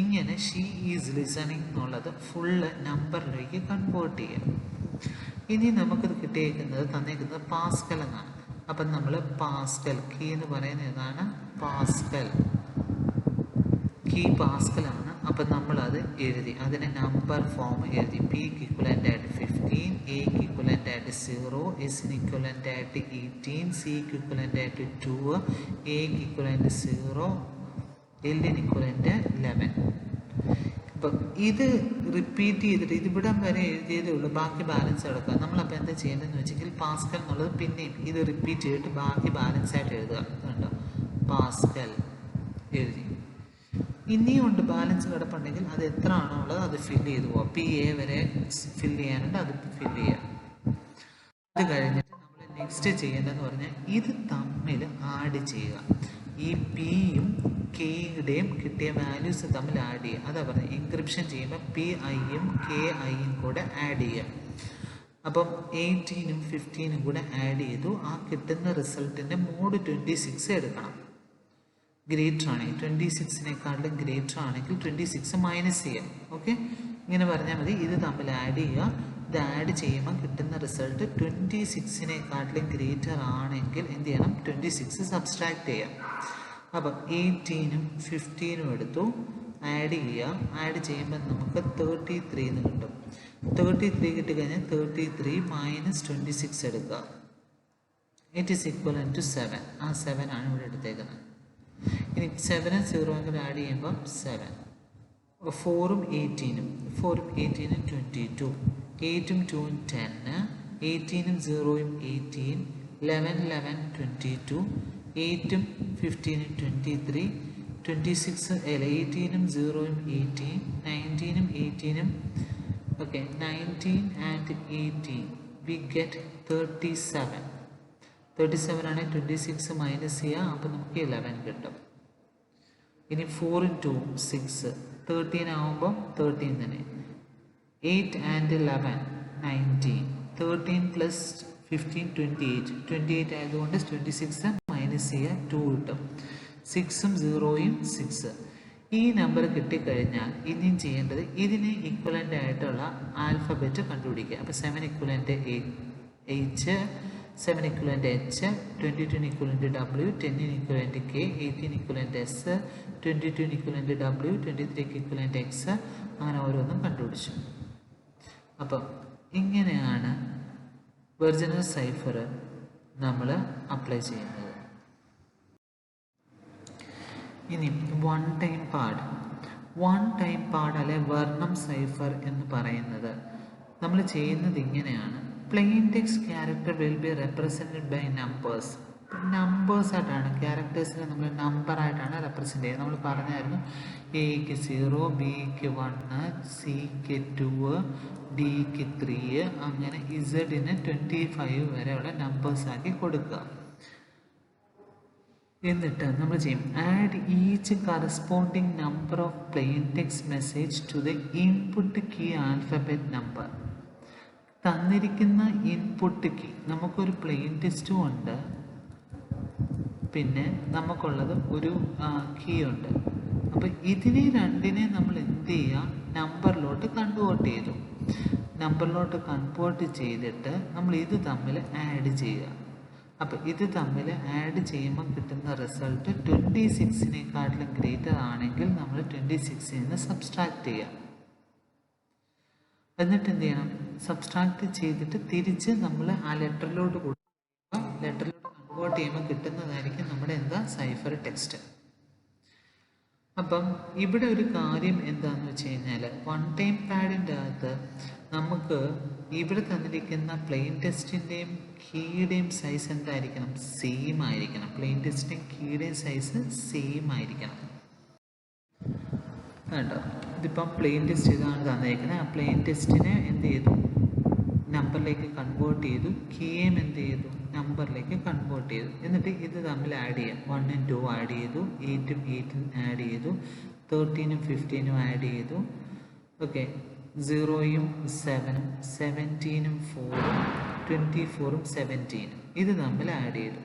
ഇങ്ങനെ ഷീ ഈസ് ലിസണിങ് എന്നുള്ളത് ഫുള്ള് നമ്പറിലേക്ക് കൺവേർട്ട് ചെയ്യാം. ഇനി നമുക്കിത് കിട്ടിയേക്കുന്നത് തന്നേക്കുന്നത് പാസ്കൽ എന്നാണ്. അപ്പം നമ്മൾ പാസ്കൽ കീ എന്ന് പറയുന്നത് ഏതാണ്? പാസ്കൽ കീ പാസ്കലാണ്. അപ്പം നമ്മളത് എഴുതി, അതിന് നമ്പർ ഫോം എഴുതി. പിക്ക് ഇക്വലൻ്റ് ആയിട്ട് 15, എക്ക് ഇക്വലൻ്റ് ആയിട്ട് 0, എസിന് ഇക്വലൻ്റ് ആയിട്ട് 18, സിക്ക് ഇക്വലൻ്റ് ആയിട്ട് 2, എക്ക് ഇക്വലൻ്റ് 0, എല്ലിന് ഇക്വലൻ്റ് 11. അപ്പം ഇത് റിപ്പീറ്റ് ചെയ്തിട്ട് ഇതിവിടം വരെ എഴുതിയതേ ഉള്ളൂ, ബാക്കി ബാലൻസ് എടുക്കുക. നമ്മളപ്പോൾ എന്താ ചെയ്യേണ്ടതെന്ന് വെച്ചെങ്കിൽ പാസ്കൽ എന്നുള്ളത് പിന്നെയും ഇത് റിപ്പീറ്റ് ചെയ്തിട്ട് ബാക്കി ബാലൻസ് ആയിട്ട് എഴുതുക. കണ്ടോ, പാസ്കൽ എഴുതി. ഇനിയുണ്ട് ബാലൻസ് കിടപ്പുണ്ടെങ്കിൽ അത് എത്ര ആണോ ഉള്ളത് അത് ഫില്ല് ചെയ്ത് പോവാം. PA വരെ ഫില്ല് ചെയ്യാനുണ്ട്, അത് ഫില്ല് ചെയ്യാം. അത് കഴിഞ്ഞിട്ട് നമ്മൾ നെക്സ്റ്റ് ചെയ്യേണ്ടതെന്ന് പറഞ്ഞാൽ ഇത് തമ്മിൽ ആഡ് ചെയ്യുക. ഈ Pയും Kയുടെയും കിട്ടിയ വാല്യൂസ് തമ്മിൽ ആഡ് ചെയ്യുക. അതാ പറഞ്ഞത് എൻക്രിപ്ഷൻ ചെയ്യുമ്പോൾ PIയും KIയും കൂടെ ആഡ് ചെയ്യുക. അപ്പം 18ഉം 15ഉം കൂടെ ആഡ് ചെയ്തു. ആ കിട്ടുന്ന റിസൾട്ടിൻ്റെ മോഡ് 26 എടുക്കണം. ഗ്രേറ്റർ ആണെങ്കിൽ 26-നേക്കാളും ഗ്രേറ്റർ ആണെങ്കിൽ 26 മൈനസ് ചെയ്യാം. ഓക്കെ, ഇങ്ങനെ പറഞ്ഞാൽ മതി. ഇത് തമ്മിൽ ആഡ് ചെയ്യുക. ഇത് ആഡ് ചെയ്യുമ്പോൾ കിട്ടുന്ന റിസൾട്ട് 26-നേക്കാളും ഗ്രേറ്റർ ആണെങ്കിൽ എന്ത് ചെയ്യണം? 26 സബ്സ്ട്രാക്ട് ചെയ്യാം. അപ്പം 18ഉം 15ഉം എടുത്തു, ആഡ് ചെയ്യുക. ആഡ് ചെയ്യുമ്പോൾ നമുക്ക് 33 എന്ന് കിട്ടും. 33 കിട്ടിക്കഴിഞ്ഞാൽ 33 മൈനസ് 26 എടുക്കുക. It is equal to 7. ആ 7 ആണ് ഇവിടെ എടുത്തേക്കുന്നത്. ഇനി 7ഉം 0ഉം കൂടെ ആഡ് ചെയ്യുമ്പോൾ 7. 4ഉം 18ഉം 22. 8ഉം 2ഉം 10. 18ഉം 0ഉം 18. 11 22. 8ഉം 15ഉം 23. 26 18ഉം 0ഉം 18. 19ഉം 18ഉം ഓക്കെ 19 and 18 we get 37. 37 ആണ് 26 മൈനസ് ചെയ്യുക. അപ്പോൾ നമുക്ക് 11 കിട്ടും. ഇനി 4 × 2 6. 13 ആകുമ്പോൾ 13 തന്നെ. 8 and 11 19. 13 plus 15 28. 28 ആയതുകൊണ്ട് 26 മൈനസ് ചെയ്യുക 2 കിട്ടും. 6ഉം 0ഉം 6. ഈ നമ്പർ കിട്ടിക്കഴിഞ്ഞാൽ ഇനിയും ചെയ്യേണ്ടത് ഇതിന് ഇക്വലൻ്റ് ആയിട്ടുള്ള ആൽഫബറ്റ് കണ്ടുപിടിക്കുക. അപ്പോൾ 7 equivalent H, 7 equivalent H, 22 equivalent W, 10 equivalent K, 18 equivalent S, 22 equivalent W, 23 equivalent X, അങ്ങനെ ഓരോന്നും കണ്ടുപിടിച്ചു. അപ്പം ഇങ്ങനെയാണ് വെർജിനൽ സൈഫർ നമ്മൾ അപ്ലൈ ചെയ്യുന്നത്. ഇനി വൺ ടൈം പാഡ് അല്ലെ വർണ്ണം സൈഫർ എന്ന് പറയുന്നത് നമ്മൾ ചെയ്യുന്നത് ഇങ്ങനെയാണ്. Plain text character will be represented by numbers. Numbers ആയിട്ടാണ്, ക്യാരക്ടേഴ്സിനെ നമ്മൾ നമ്പറായിട്ടാണ് റെപ്രസെൻ്റ് ചെയ്യുന്നത്. നമ്മൾ പറഞ്ഞായിരുന്നു എക്ക് 0, ബിക്ക് 1, സിക്ക് 2, ഡിക്ക് 3, അങ്ങനെ ഇസഡിന് 25 വരെയുള്ള നമ്പേഴ്സാക്കി കൊടുക്കുക. എന്നിട്ട് നമ്മൾ ചെയ്യും add each corresponding number of plain text message to the input key alphabet number. തന്നിരിക്കുന്ന ഇൻപുട്ട് കീ നമുക്കൊരു പ്ലെയിൻ ടെക്സ്റ്റും ഉണ്ട്, പിന്നെ നമുക്കുള്ളത് ഒരു കീ ഉണ്ട്. അപ്പോൾ ഇതിനെ രണ്ടിനെ നമ്മൾ എന്ത് ചെയ്യുക? നമ്പറിലോട്ട് കൺവേർട്ട് ചെയ്തു. നമ്പറിലോട്ട് കൺവേർട്ട് ചെയ്തിട്ട് നമ്മൾ ഇത് തമ്മിൽ ആഡ് ചെയ്യുക. അപ്പോൾ ഇത് തമ്മിൽ ആഡ് ചെയ്യുമ്പോൾ കിട്ടുന്ന റിസൾട്ട് 26-നേക്കാട്ടിലും ഗ്രേറ്റർ ആണെങ്കിൽ നമ്മൾ 26-ൽ നിന്ന് സബ്സ്ട്രാക്ട് ചെയ്യാം. എന്നിട്ട് എന്ത് ചെയ്യണം? സബ്സ്ട്രാക്ട് ചെയ്തിട്ട് തിരിച്ച് നമ്മൾ ആ ലെറ്ററിലോട്ട് കൊടുക്കുക. ലെറ്ററിലോട്ട് കൺവേർട്ട് ചെയ്യുമ്പോൾ കിട്ടുന്നതായിരിക്കും നമ്മുടെ സൈഫർ ടെക്സ്റ്റ്. അപ്പം ഇവിടെ ഒരു കാര്യം എന്താണെന്ന് വെച്ച് കഴിഞ്ഞാൽ വൺ ടൈം പാഡിൻ്റെ അകത്ത് നമുക്ക് ഇവിടെ തന്നിരിക്കുന്ന പ്ലെയിൻ ടെസ്റ്റിൻ്റെയും കീയുടെയും സൈസ് എന്തായിരിക്കണം? സെയിം ആയിരിക്കണം. പ്ലെയിൻ ടെസ്റ്റിൻ്റെയും കീയുടെയും സൈസ് സെയിം ആയിരിക്കണം കേട്ടോ. ഇതിപ്പം പ്ലെയിൻ ടെസ്റ്റ് ഇതാണ് തന്നിരിക്കുന്നത്. ആ പ്ലെയിൻ ടെസ്റ്റിനെ എന്ത് ചെയ്തു? നമ്പറിലേക്ക് കൺവേർട്ട് ചെയ്തു. കീയും എന്ത് ചെയ്തു? നമ്പറിലേക്ക് കൺവേർട്ട് ചെയ്തു. എന്നിട്ട് ഇത് തമ്മിൽ ആഡ് ചെയ്യാം. 1ഉം 2 ആഡ് ചെയ്തു, 8ഉം 8ഉം ആഡ് ചെയ്തു, 13ഉം 15ഉം ആഡ് ചെയ്തു. ഓക്കെ, 0ഉം 7ഉം 17ഉം 4ഉം 24ഉം 17ഉം ഇത് തമ്മിൽ ആഡ് ചെയ്തു.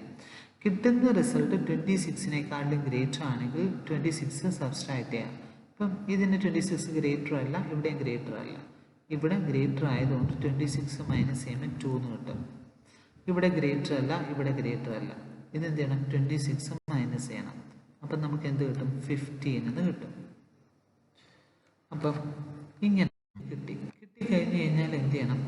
കിട്ടുന്ന റിസൾട്ട് 26-നേക്കാളും ഗ്രേറ്റർ ആണെങ്കിൽ 26 സബ്സ്ട്രാക്ട് ചെയ്യാം. അപ്പം ഇതിന് 26 ഗ്രേറ്റർ അല്ല, ഇവിടെയും ഗ്രേറ്റർ അല്ല. ഇവിടെ ഗ്രേറ്റർ ആയതുകൊണ്ട് 26 മൈനസ് ചെയ്യുമ്പോൾ 2 എന്ന് കിട്ടും. ഇവിടെ ഗ്രേറ്റർ അല്ല, ഇവിടെ ഗ്രേറ്റർ അല്ല. ഇതെന്ത് ചെയ്യണം? 26 മൈനസ് ചെയ്യണം. അപ്പം നമുക്ക് എന്ത് കിട്ടും? 15 എന്ന് കിട്ടും. അപ്പം ഇങ്ങനെ കിട്ടിക്കഴിഞ്ഞ് കഴിഞ്ഞാൽ എന്ത് ചെയ്യണം?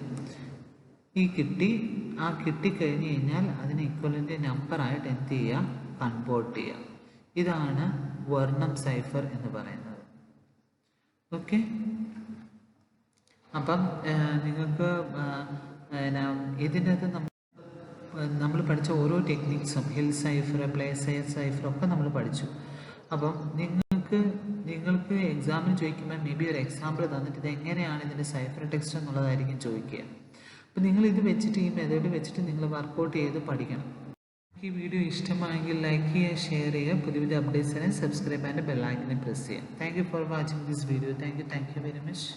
കിട്ടിക്കഴിഞ്ഞ് കഴിഞ്ഞാൽ അതിന് ഇക്വലൻ്റ് നമ്പറായിട്ട് എന്ത് ചെയ്യുക? കൺവേർട്ട് ചെയ്യുക. ഇതാണ് വർണ്ണം സൈഫർ എന്ന് പറയുന്നത്. ഓക്കെ, അപ്പം നിങ്ങൾക്ക് ഇതിനകത്ത് നമ്മൾ പഠിച്ച ഓരോ ടെക്നിക്സും ഹിൽ സൈഫർ, പ്ലേ സൈഫർ ഒക്കെ നമ്മൾ പഠിച്ചു. അപ്പം നിങ്ങൾക്ക് എക്സാമിന് ചോദിക്കുമ്പോൾ മേ ബി ഒരു എക്സാമ്പിൾ തന്നിട്ട് ഇത് എങ്ങനെയാണ് ഇതിൻ്റെ സൈഫർ ടെക്സ്റ്റ് എന്നുള്ളതായിരിക്കും ചോദിക്കുക. അപ്പോൾ നിങ്ങൾ ഇത് വെച്ചിട്ട് ഈ മെത്തേഡ് വെച്ചിട്ട് നിങ്ങൾ വർക്കൗട്ട് ചെയ്ത് പഠിക്കണം. ഈ വീഡിയോ ഇഷ്ടമായെങ്കിൽ ലൈക്ക് ചെയ്യുക, ഷെയർ ചെയ്യുക, പുതിയ പുതിയ അപ്ഡേറ്റ്സിനെ സബ്സ്ക്രൈബ് ആൻഡ് ബെൽ ഐക്കണിൽ പ്രസ് ചെയ്യുക. Thank you for watching this video. Thank you very much.